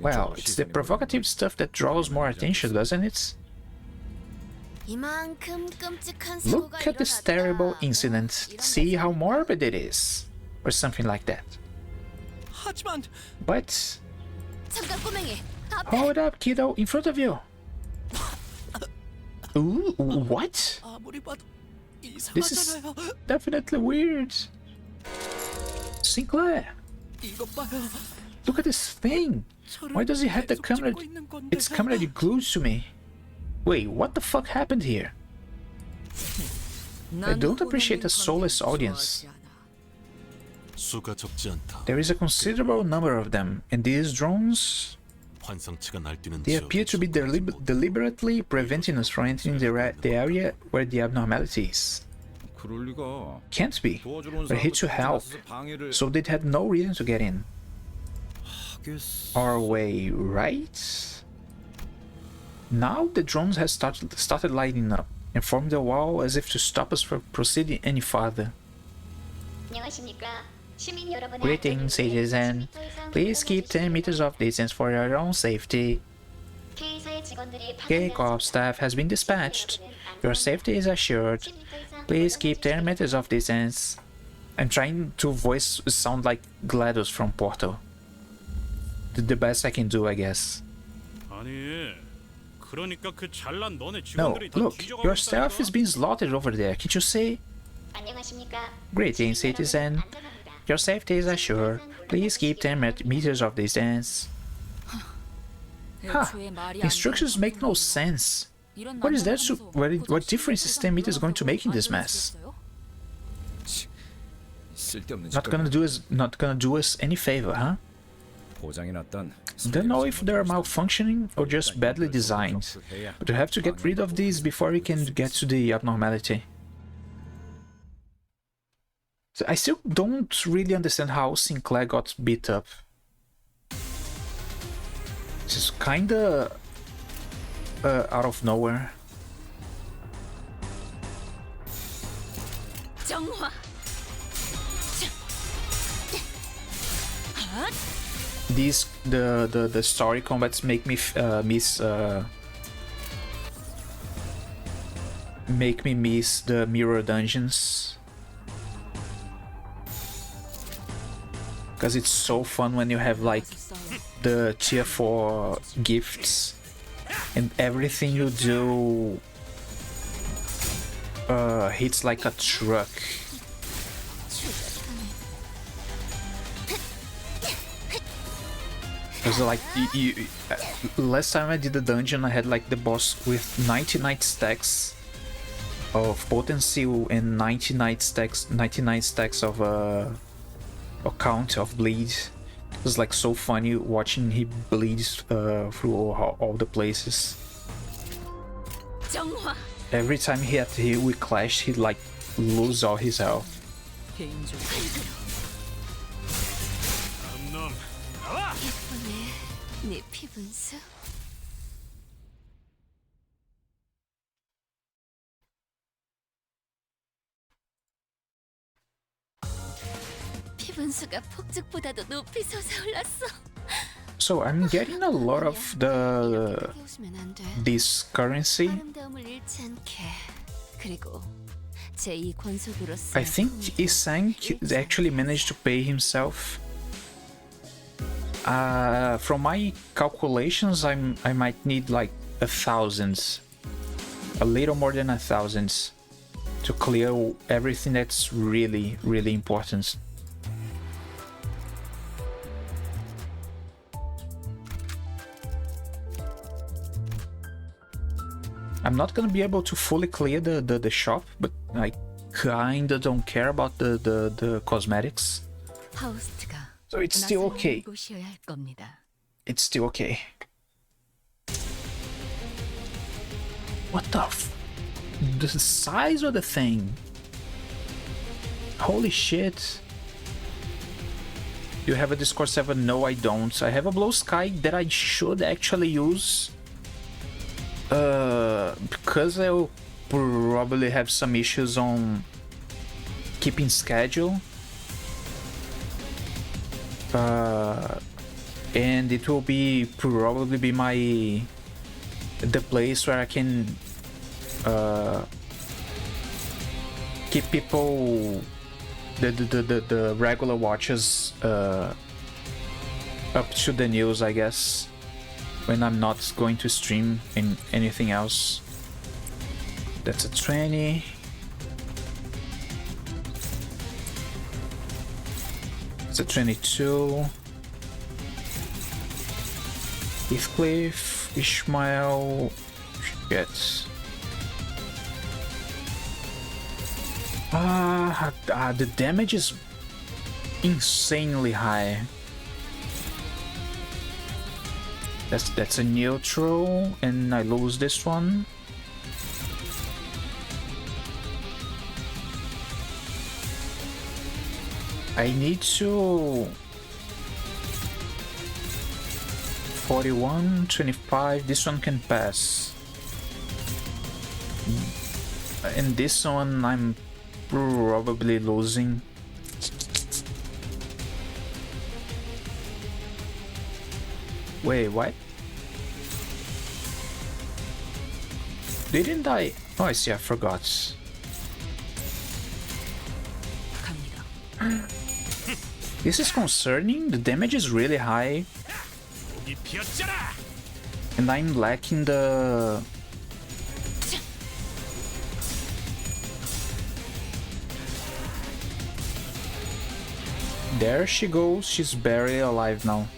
Well, it's the provocative stuff that draws more attention, doesn't it? Look at this terrible incident. See how morbid it is. Or something like that. 하지만 But 잠깐 꼬맹이. hold up, kiddo, in front of you. Ooh, what? 아무리 봐도 This is 이상하잖아요. definitely weird. Sinclair, 이것 봐요. look at this thing. Why does it have the camera? Its camera glued to me. Wait, what the fuck happened here? I don't appreciate a soulless audience. 수가 적지 않다. There is a considerable number of them, and these drones, 환상치가 날뛰는 they appear to be deliberately preventing us from entering the area where the abnormality is. 그럴 리가. Can't be. 도와주러 온 We're here to help, 방해를 so they'd have no reason to get in 하겠어. our way, right? Now the drones have started lighting up and formed a wall as if to stop us from proceeding any farther. Greetings, citizen. Please keep 10 meters of distance for your own safety. K-Corp staff has been dispatched. Your safety is assured. Please keep 10 meters of distance. I'm trying to sound like GLaDOS from Portal. The best I can do, I guess. 아니, 그러니까 그 잘난 너네 No, 직원들이 다 look, 뒤져가고 your staff 있다니까. is being slaughtered over there. Can't you see? Greetings, citizen. Your safety is assured. Please keep 10 meters of distance. The instructions make no sense. What is there what difference is 10 meters going to make in this mess? 쓸데없는 Not gonna do us any favor, huh? 고장이 났던. Don't know if they're malfunctioning or just badly designed, but we have to get rid of these before we can get to the abnormality. So I still don't really understand how Sinclair got beat up. This is kinda out of nowhere. 정화. These the story combats make me miss the mirror dungeons, because it's so fun when you have like the tier 4 gifts and everything you do hits like a truck. Because like last time I did the dungeon, I had like the boss with 99 stacks of potency and 99 stacks of count of bleed. It was like so funny watching him bleed through all the places. Every time we clashed, he'd like lose all his health. 네 피분수. 피분수가 폭죽보다도 높이 솟아올랐어. So I'm getting a lot of this currency. 아름다움을 잃지 않게. 그리고 제2 권속으로서 I think Isang actually managed to pay himself. From my calculations, I might need like 1,000, a little more than 1,000, to clear everything that's really important. I'm not gonna be able to fully clear the shop, but I kinda don't care about the cosmetics. So it's still okay. It's still okay. What the size of the thing? Holy shit. You have a Discord server? No, I don't. I have a Blue Sky that I should actually use. Because I'll probably have some issues on keeping schedule. And it will probably be the place where I can keep people, the regular watchers up to the news, I guess, when I'm not going to stream in anything else. That's a 20. It's a 22. Heathcliff, Ishmael, shit. The damage is insanely high. That's a neutral, and I lose this one. I need to 41, 25, this one can pass. And this one I'm probably losing. Wait, what? Didn't I? Oh, I see, I forgot. This is concerning. The damage is really high. And I'm lacking the... There she goes. She's barely alive now.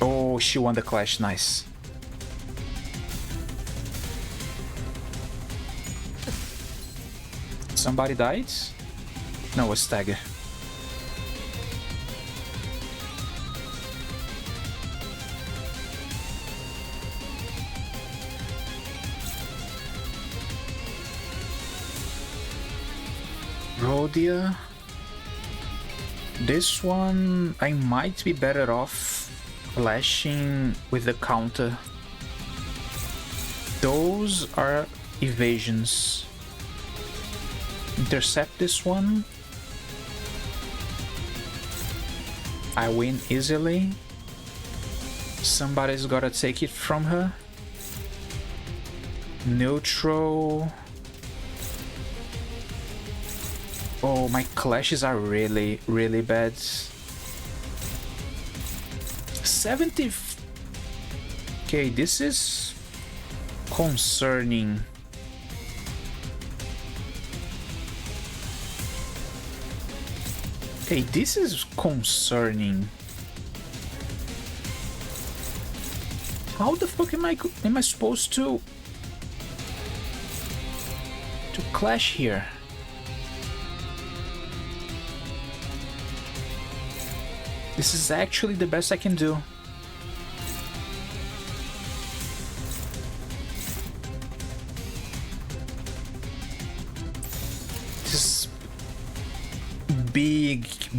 Oh, she won the clash. Nice. Somebody died? No, a stagger. Rhodia. This one I might be better off flashing with the counter. Those are evasions. Intercept this one. I win easily. Somebody's gotta take it from her. Neutral. Oh, my clashes are really, really bad. 70. Okay, this is concerning. Okay, this is concerning. How the fuck am I supposed to clash here? This is actually the best I can do. This is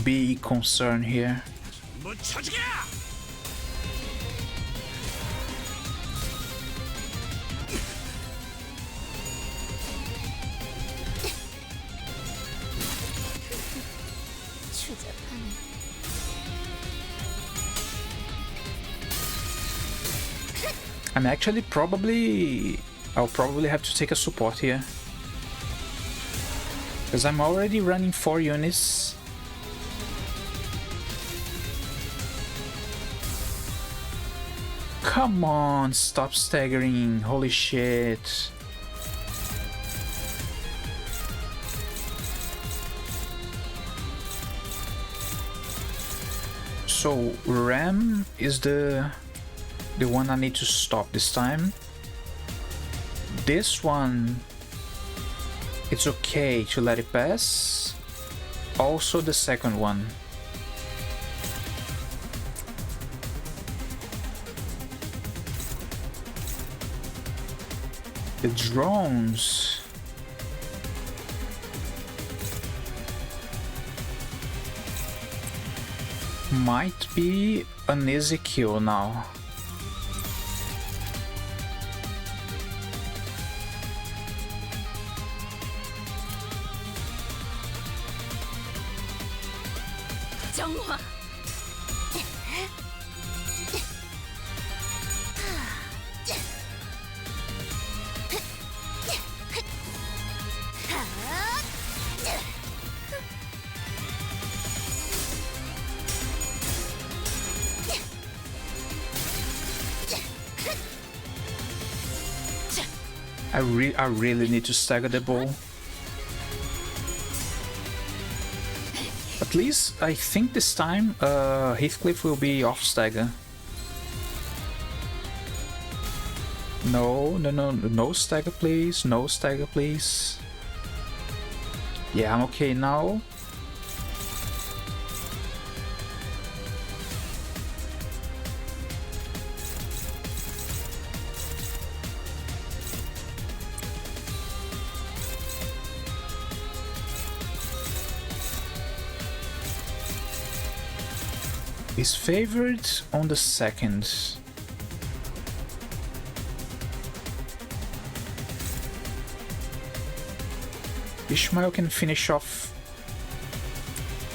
big concern here. I'm actually I'll probably have to take a support here. Because I'm already running 4 units. Come on, stop staggering. Holy shit. So Ram is the one I need to stop this time. This one, it's okay to let it pass. Also the second one. The drones. Might be an easy kill now. 정화. I really need to stagger the ball. At least I think this time Heathcliff will be off stagger. No stagger please, no stagger please. Yeah, I'm okay now. Is favored on the second. Ishmael can finish off.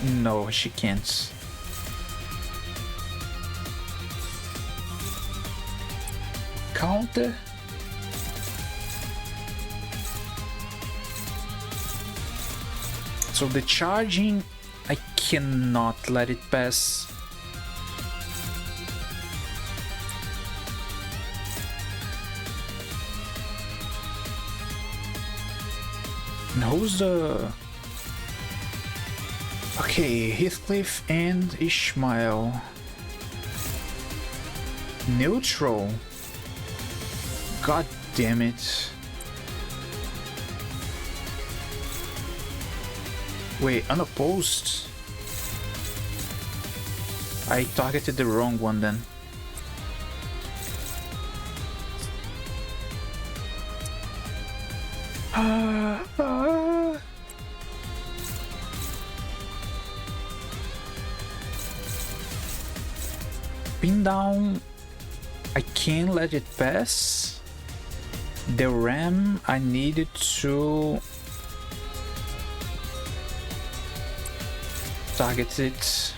No, she can't. Counter. So the charging, I cannot let it pass. And who's the... Okay, Heathcliff and Ishmael. Neutral. God damn it. Wait, unopposed? I targeted the wrong one then. Pin down. I can't let it pass. The ram, I needed to target it.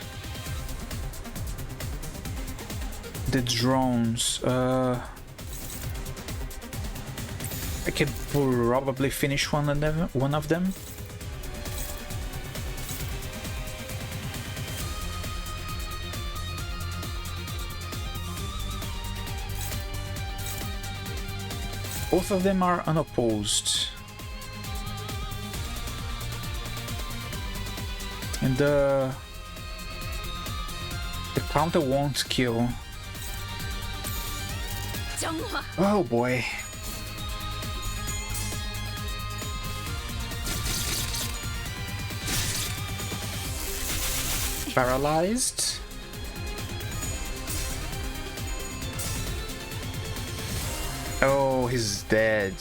The drones, I can probably finish one of them. Both of them are unopposed. And the counter won't kill. 정화. Oh boy. Paralyzed. Oh, he's dead.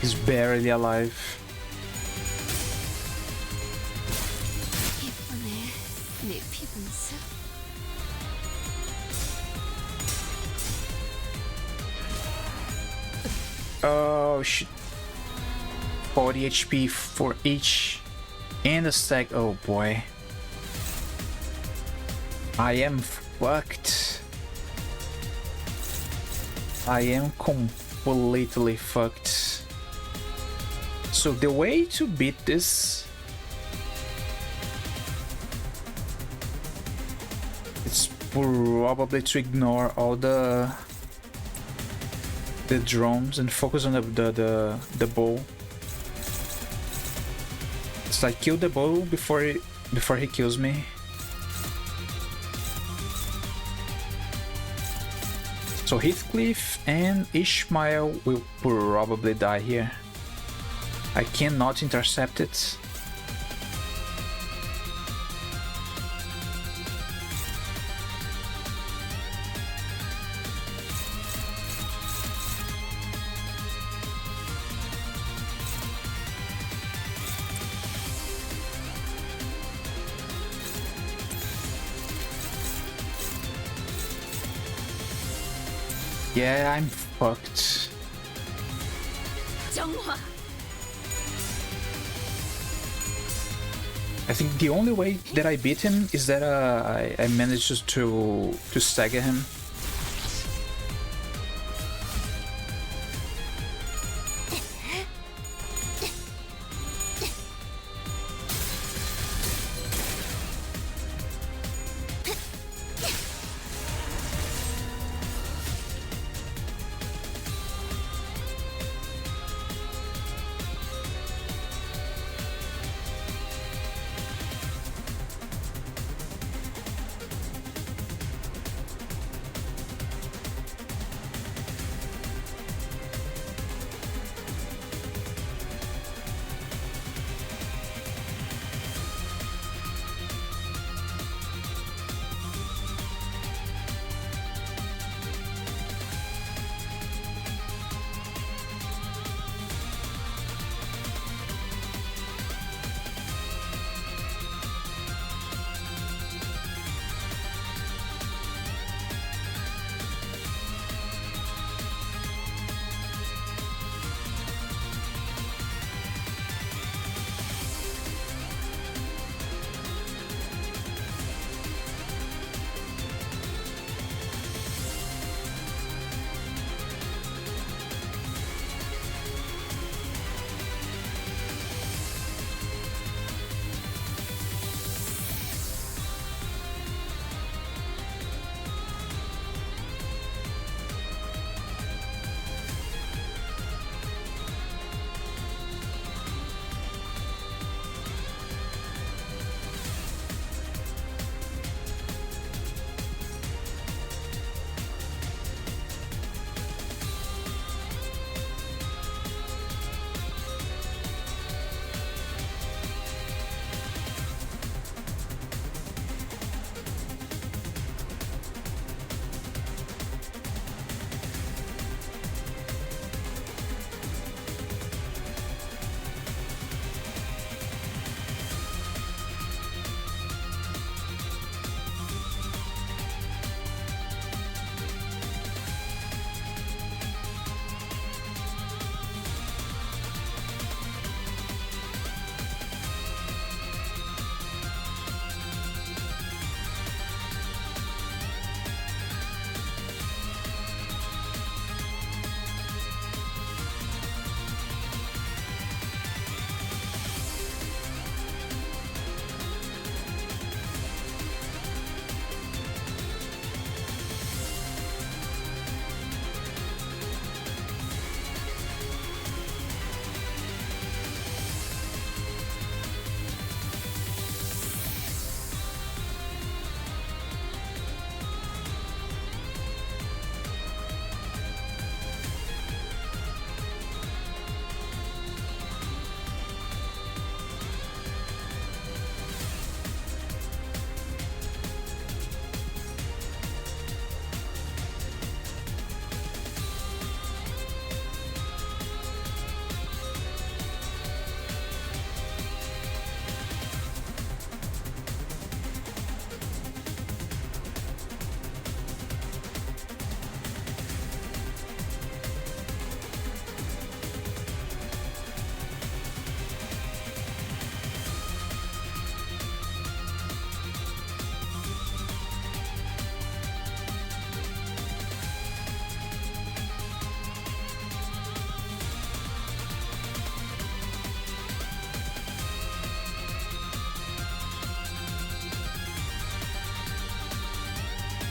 He's barely alive. 예쁘네. 내 피분수. Oh shit. 40 HP for each. And a stack. Oh boy. I am fucked. I am completely fucked. So the way to beat this, it's probably to ignore all the drones and focus on the bow. It's like kill the bow before he kills me. So Heathcliff and Ishmael will probably die here. I cannot intercept it. Yeah, I'm fucked. 정화. I think the only way that I beat him is that I managed to stagger him.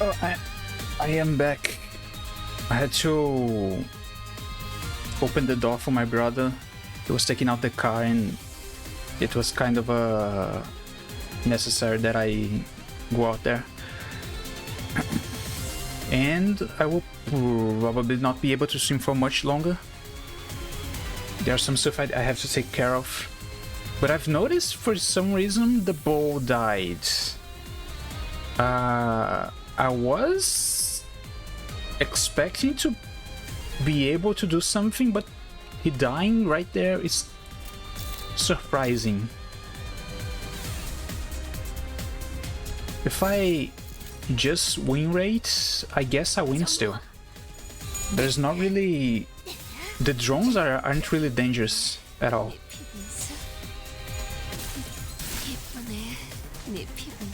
Oh, I am back. I had to open the door for my brother. He was taking out the car and it was kind of necessary that I go out there. And I will probably not be able to swim for much longer. There's some stuff I have to take care of. But I've noticed for some reason the bow died. I was expecting to be able to do something, but he dying right there is surprising. If I just win rate, I guess I win still. There's not really... The drones aren't really dangerous at all.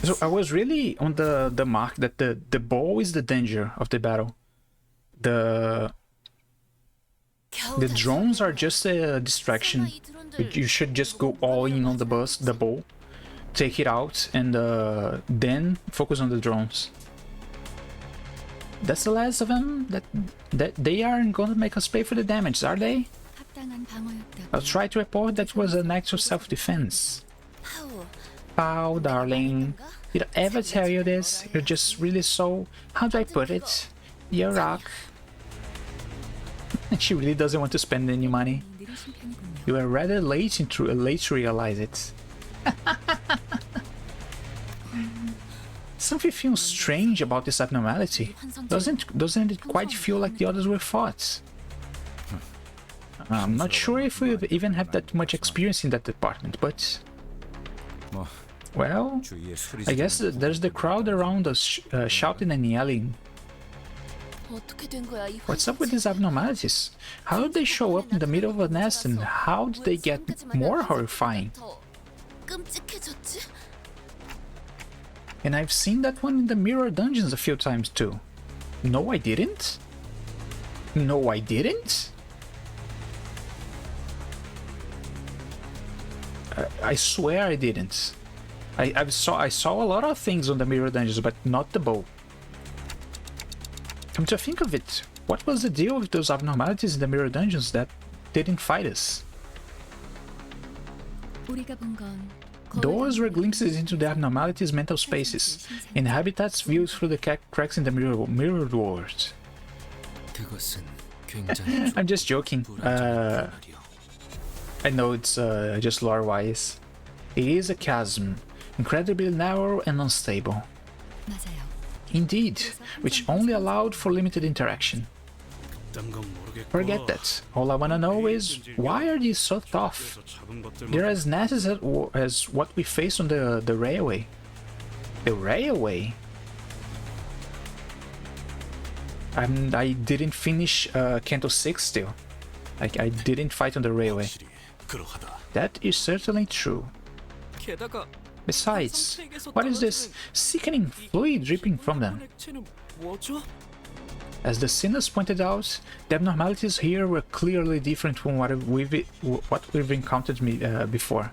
So I was really on the mark that the ball is the danger of the battle. The drones are just a distraction. You should just go all in on the ball, take it out, and then focus on the drones. That's the last of them. That they aren't going to make us pay for the damage, are they? I'll try to report that was an act of self-defense. Pow, darling. Did I ever tell you this? You're just really so... How do I put it? You're rock. And she really doesn't want to spend any money. You were rather late to realize it. Something feels strange about this abnormality. Doesn't it quite feel like the others were fought? I'm not sure if we even have that much experience in that department, but... Well, I guess there's the crowd around us shouting and yelling. What's up with these abnormalities? How did they show up in the middle of a nest and how did they get more horrifying? And I've seen that one in the mirror dungeons a few times too. No, I didn't? No, I didn't? I swear I didn't. I saw a lot of things on the mirror dungeons, but not the bow. Come to think of it, what was the deal with those abnormalities in the mirror dungeons that didn't fight us? Doors were glimpses into the abnormalities' mental spaces, and habitats viewed through the cracks in the mirrored world. I'm just joking. I know it's just lore-wise. It is a chasm, incredibly narrow and unstable. Indeed, which only allowed for limited interaction. Forget that. All I wanna know is, why are these so tough? They're as nasty as what we faced on the railway. The railway? I didn't finish Canto 6 still. I didn't fight on the railway. That is certainly true. Besides, what is this sickening fluid dripping from them? As the sinners pointed out, the abnormalities here were clearly different from what we've encountered before.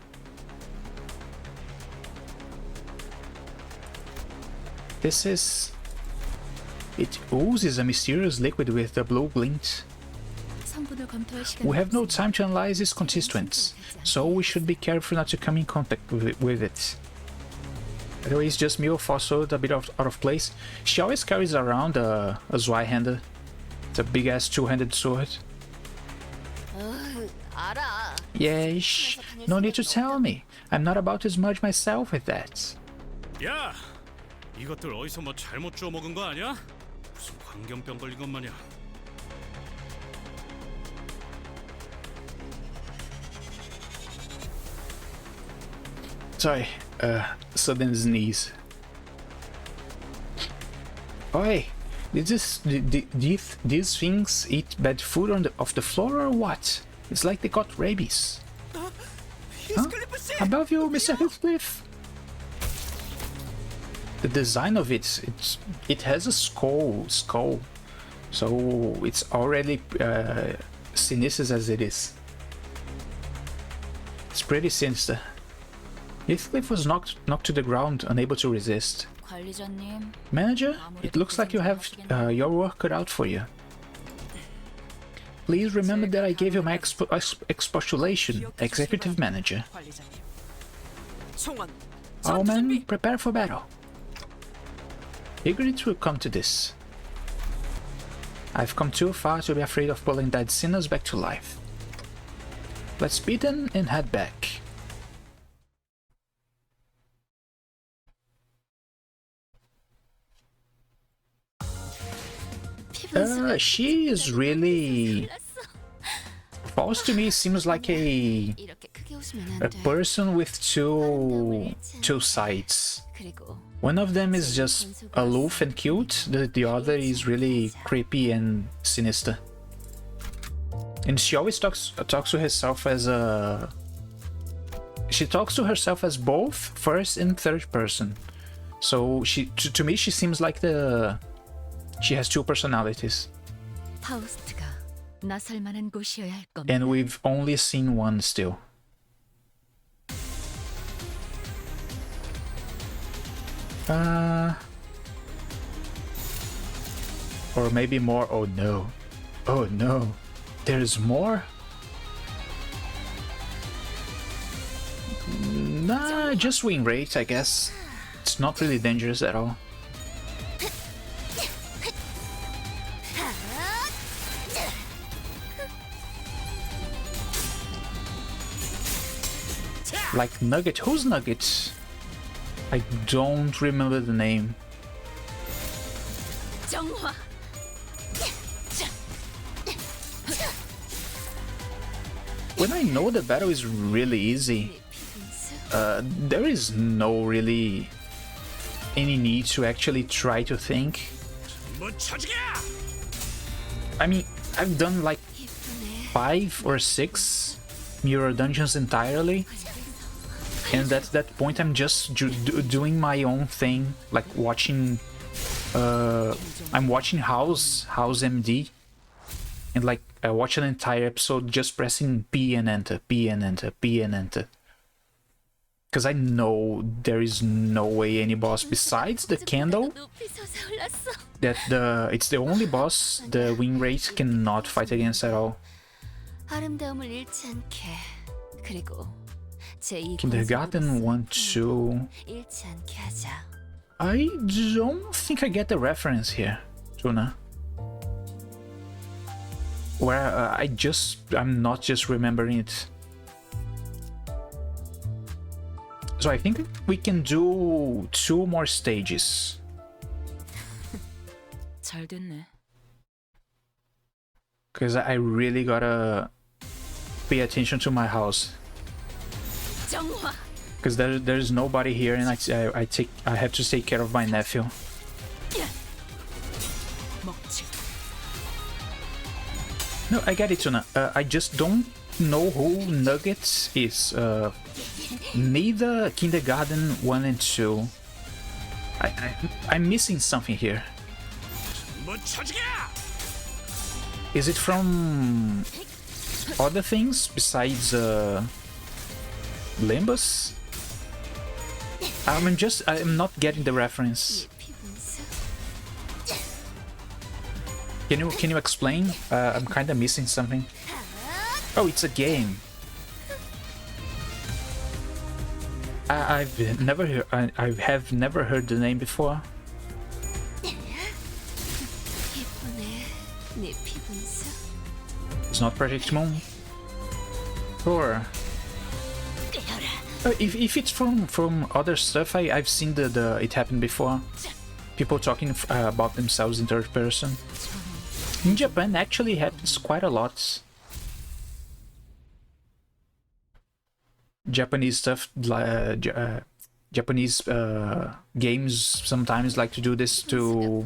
This is... It oozes a mysterious liquid with a blue glint. We have no time to analyze its constituents, so we should be careful not to come in contact with it. By the way, it's just me or Fossil, a bit out of place. She always carries around a Zweihander. It's a big-ass two-handed sword. Yeesh, no need to tell me. I'm not about to smudge myself with that. 야, 이것들 어디서 뭐 잘못 주워 먹은 거 아니야? 무슨 광견병 걸린 것 마냥. Sorry, sudden sneeze. Oi, did these things eat bad food off the floor or what? It's like they got rabies. Huh? Above you, Mr. Heathcliff. The design of it has a skull, so it's already sinister as it is. It's pretty sinister. Heathcliff was knocked to the ground, unable to resist. 관리자님, Manager, it looks like you have your work cut out for you. Please remember that I gave you my expostulation, Executive Manager. 관리자님. 송환. All 전투 men, 준비. prepare for battle. Figured it will come to this. I've come too far to be afraid of pulling dead sinners back to life. Let's beat them and head back. She is really... False to me seems like a person with two sides. One of them is just aloof and cute, the other is really creepy and sinister. And she always talks to herself as a... She talks to herself as both first and third person. So to me she seems like she has two personalities. 파우스트가 나설 만한 곳이어야 할 겁니다. And we've only seen one still. Or maybe more. Oh no. Oh no. There's more? Nah, just wing rate, I guess. It's not really dangerous at all. Like Nugget. Who's Nugget? I don't remember the name. 정화. When I know the battle is really easy, there is no really any need to actually try to think. I mean, I've done like 5 or 6 mirror dungeons entirely, and at that point I'm just doing my own thing, like watching I'm watching House MD, and like I watch an entire episode just pressing P and enter, P and enter, P and enter, because I know there is no way any boss besides the Canto that it's the only boss the win rate cannot fight against at all. 아름다움을 잃지 않게. 그리고 제2 Kindergarten 1, 2. 잃지 않게 하자. I don't think I get the reference here, Tuna. Where I'm not just remembering it. So I think we can do 2 more stages. 잘 됐네. Because I really gotta pay attention to my house. 정화. Because there's nobody here, and I have to take care of my nephew. 먹지. No, I get it, Tuna. I just don't know who Nuggets is. Neither Kindergarten 1 and 2. I'm missing something here. Is it from other things besides Limbus? I'm not getting the reference. Can you explain? I'm kind of missing something. Oh, it's a game. I have never heard the name before. It's not Project Moon. Or if it's from other stuff, I've seen it happen before. People talking about themselves in third person. In Japan, actually happens quite a lot. Japanese stuff, Japanese games sometimes like to do this to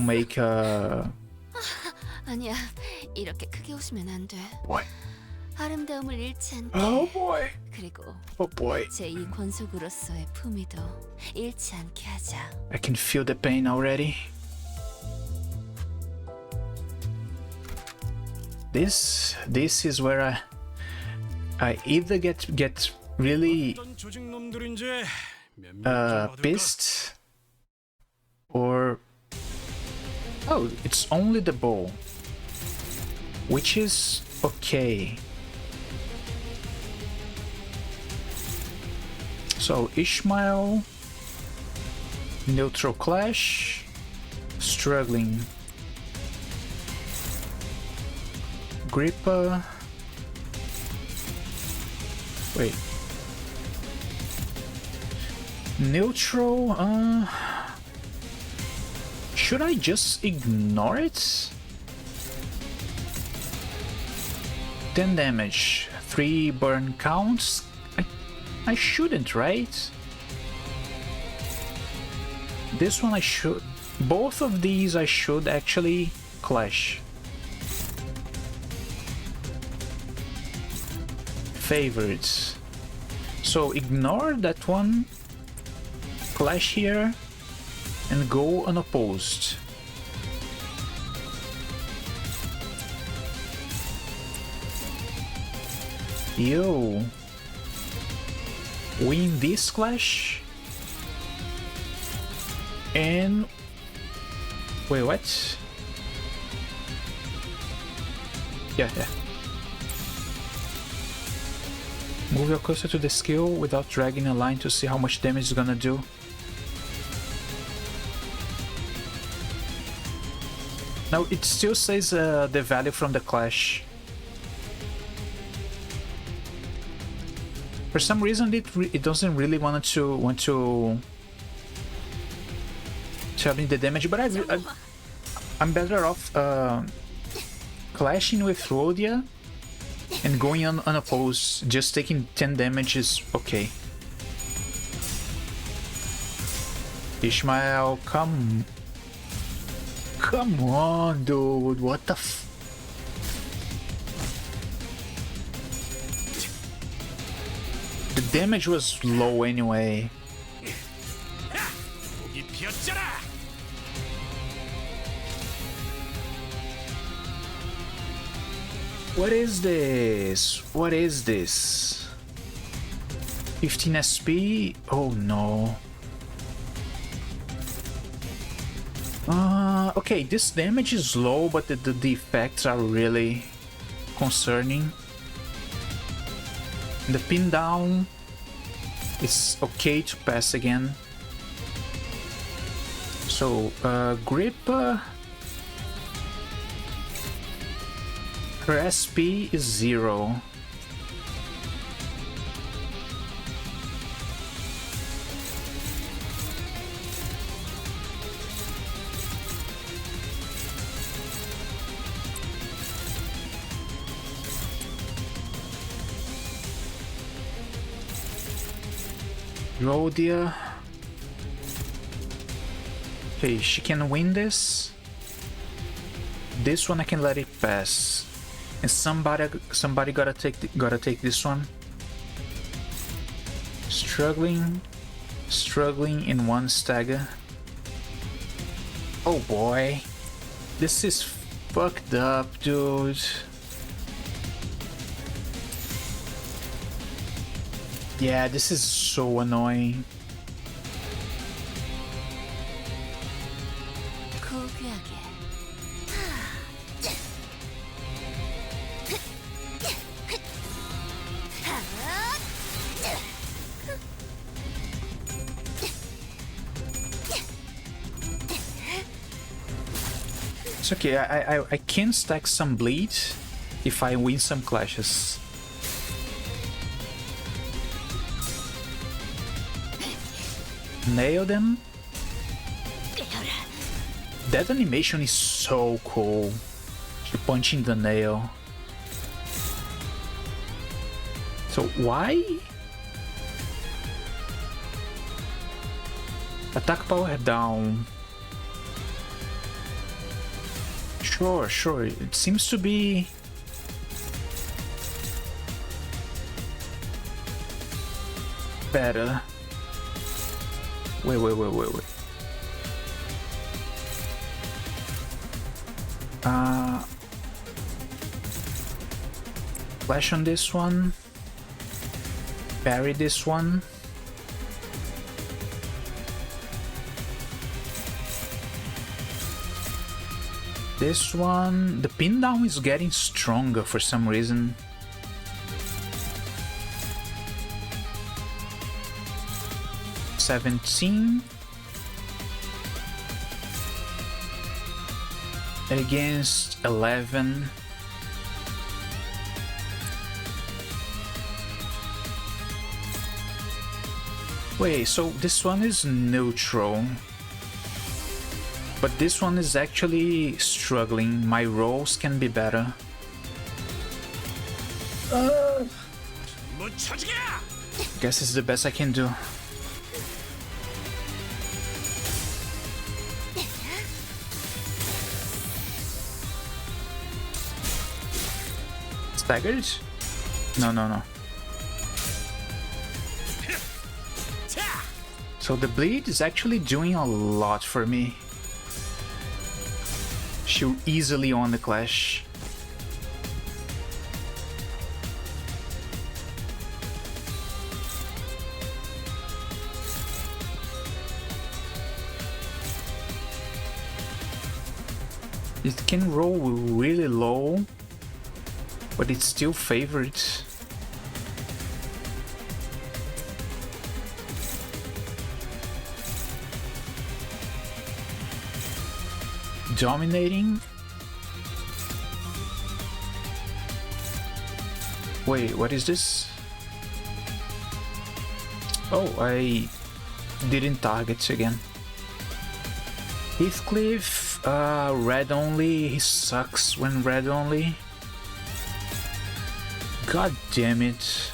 make 아니야, 이렇게 크게 웃으면 안 돼. boy. 아름다움을 잃지 않게. Oh boy. 그리고 Oh boy. 제2 권속으로서의 품위도 잃지 않게 하자. I can feel the pain already. This is where I either get really 어떤 조직 놈들인지 몇몇 좀 얻을까? pissed, or oh, it's only the bow, which is okay. So Ishmael, neutral clash, struggling. Grippa. Wait. Neutral, should I just ignore it? 10 damage, 3 burn counts. I shouldn't, right? This one I should. Both of these I should actually clash. Favorites. So ignore that one. Clash here and go unopposed. Yo. Win this clash. And wait, what? Yeah. Move your cursor to the skill without dragging a line to see how much damage it's gonna do. Now it still says the value from the clash. For some reason, it doesn't really want to tell me the damage, but I'm better off clashing with Rhodia and going on unopposed. Just taking 10 damage is okay. Ishmael, come on, dude. What the f... The damage was low anyway. 목이 비었잖아. What is this? What is this? 15 SP? Oh no. Okay, this damage is low, but the effects are really concerning. The pin down is okay to pass again. So, grip. Her SP is 0. Rhodia. Okay, she can win this. This one I can let it pass. And somebody gotta take this one. Struggling in one stagger. Oh boy, this is fucked up, dude. Yeah, this is so annoying. It's okay, I can stack some bleed if I win some clashes. Nail them. That animation is so cool. She punching the nail. So why? Attack power down. Sure. It seems to be better. Wait. Flash on this one. parry this one. This one, the pin down is getting stronger for some reason. $17 against 11. Wait, so this one is neutral, but this one is actually struggling. My rolls can be better. Guess it's the best I can do. Staggered? No. So the bleed is actually doing a lot for me. She'll easily on the clash. It can roll really low, but it's still favored. Dominating. Wait, what is this? Oh, I didn't target again. Heathcliff, red only. He sucks when red only. God damn it.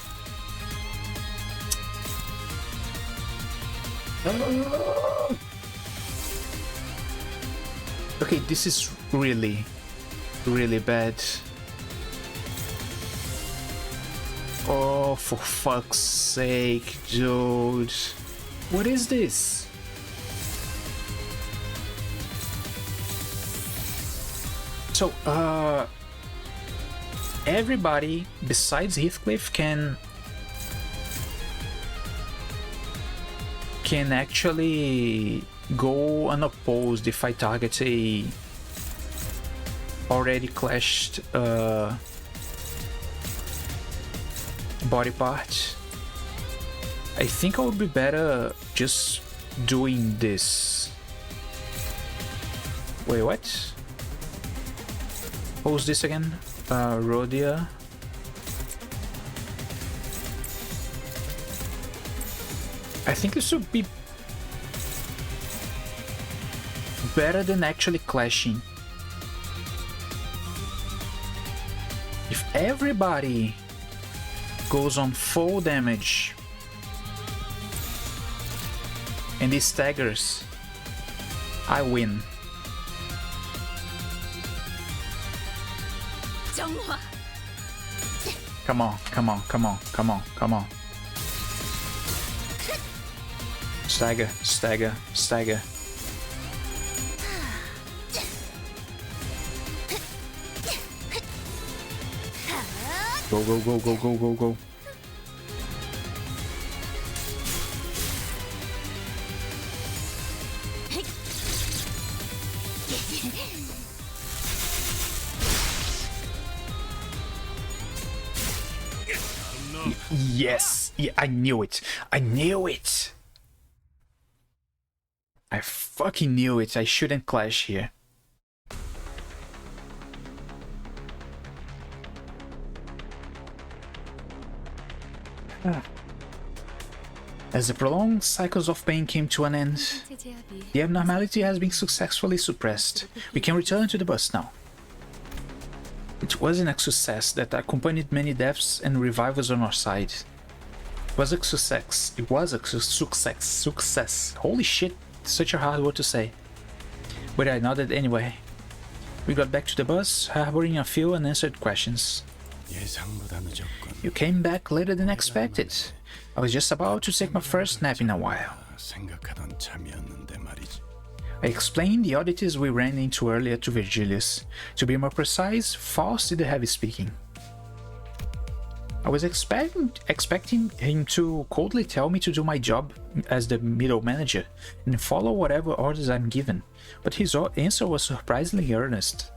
Okay, this is really bad. Oh, for fuck's sake, dude. What is this? So, everybody besides Heathcliff can actually go unopposed if I target a already clashed body part. I think I would be better just doing this. Wait, what? What was this again? Rhodia. I think this would be better than actually clashing. If everybody goes on full damage and he staggers, I win. Come on. Stagger. Go. Yes! Yeah, I knew it! I fucking knew it. I shouldn't clash here. As the prolonged cycles of pain came to an end, the abnormality has been successfully suppressed. We can return to the bus now. It wasn't a success that accompanied many deaths and revivals on our side. It was a success. Holy shit, such a hard word to say. But I nodded anyway. We got back to the bus, harboring a few unanswered questions. You came back later than expected. I was just about to take my first nap in a while. I explained the oddities we ran into earlier to Virgilius. To be more precise, Faust did the heavy speaking. I was expecting him to coldly tell me to do my job as the middle manager and follow whatever orders I'm given, but his answer was surprisingly earnest.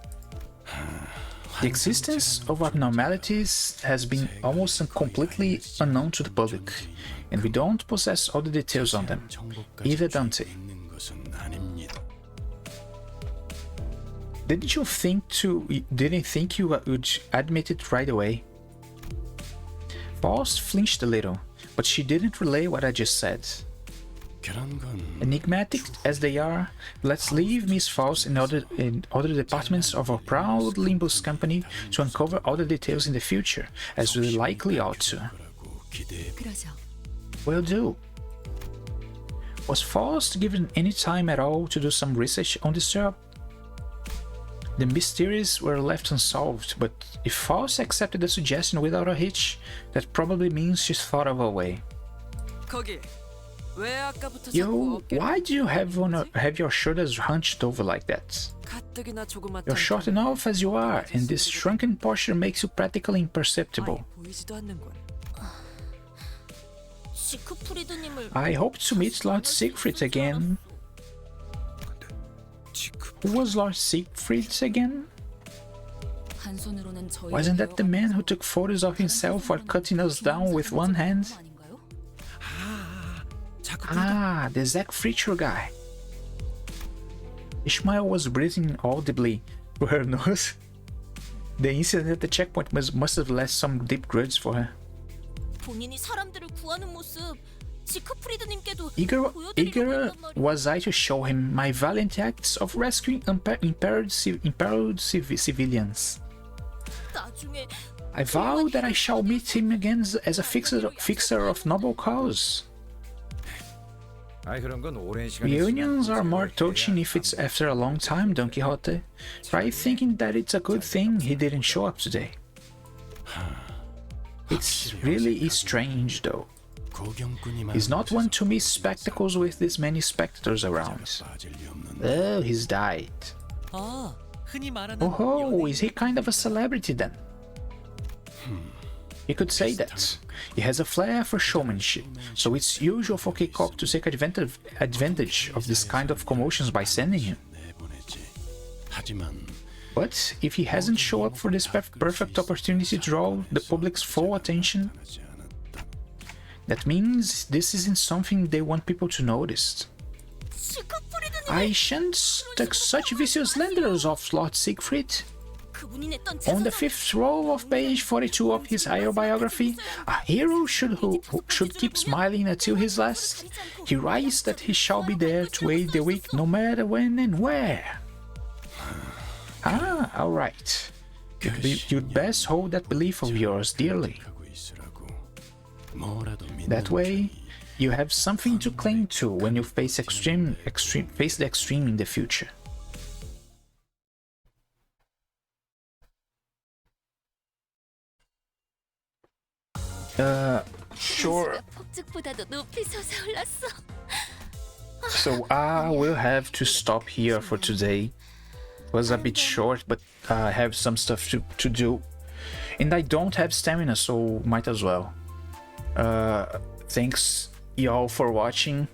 The existence of abnormalities has been almost completely unknown to the public, and we don't possess all the details on them. Either Dante. Didn't think you would admit it right away? Faust flinched a little, but she didn't relay what I just said. Enigmatic as they are, let's leave Miss Faust and other departments of our proud Limbus company to uncover all the details in the future, as we likely ought to. 그러죠. Will do. Was Faust given any time at all to do some research on this job? The mysteries were left unsolved, but if Faust accepted the suggestion without a hitch, that probably means she's thought of a way. 거기. 왜 아까부터 Yo, 자꾸 어깨를 why do you have your shoulders hunched over like that? 가뜩이나 조그맣던 You're short enough as you are, and this shrunken posture makes you practically imperceptible. 아예 보이지도 않는군. 시크프리드님을 I hope to meet Lord Siegfried again. Who was Lord Siegfried again? 한 손으로는 저희 Wasn't that the man who took photos of himself while cutting us down with one hand? Ah, the Zack Fritcher guy. Ishmael was breathing audibly through her nose. The incident at the checkpoint must have left some deep grudge for her. 본인이 사람들을 구하는 모습 시크프리드님께도 Eager 보여드리려고 했단 말이야. was I to show him my valiant acts of rescuing imperiled civilians. 나중에 I vow that I shall meet him again as a fixer of noble cause. 아이 그런 건 오랜 시간. Reunions are more touching if it's after a long time, Don Quixote. Try thinking that it's a good thing he didn't show up today. It's really strange, though. He's not one to miss spectacles with this many spectators around. Oh, he's died. 아, 흔히 말하는 Oh, is he kind of a celebrity then? You could say that. He has a flair for showmanship, so it's usual for Kikok to take advantage of this kind of commotions by sending him. But if he hasn't shown up for this perfect opportunity to draw the public's full attention, that means this isn't something they want people to notice. 시크프리드님 I shan't take such vicious slanders of Lord Siegfried. 그분이 냈던 On the 제사상 fifth row of page 42 of his autobiography, a hero who should keep smiling until his last. He writes that he shall be there to aid the weak no matter when and where. Ah, alright. You'd best hold that belief of yours dearly. That way, you have something to cling to when you face the extreme in the future. Sure. 폭죽보다도 높이 솟아올랐어. So I will have to stop here for today. It was a bit short, but I have some stuff to do. And I don't have stamina, so might as well. Thanks y'all for watching.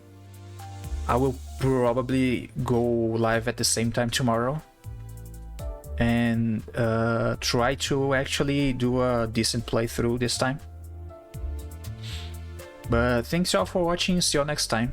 I will probably go live at the same time tomorrow. And try to actually do a decent playthrough this time. But thanks y'all for watching. See you next time.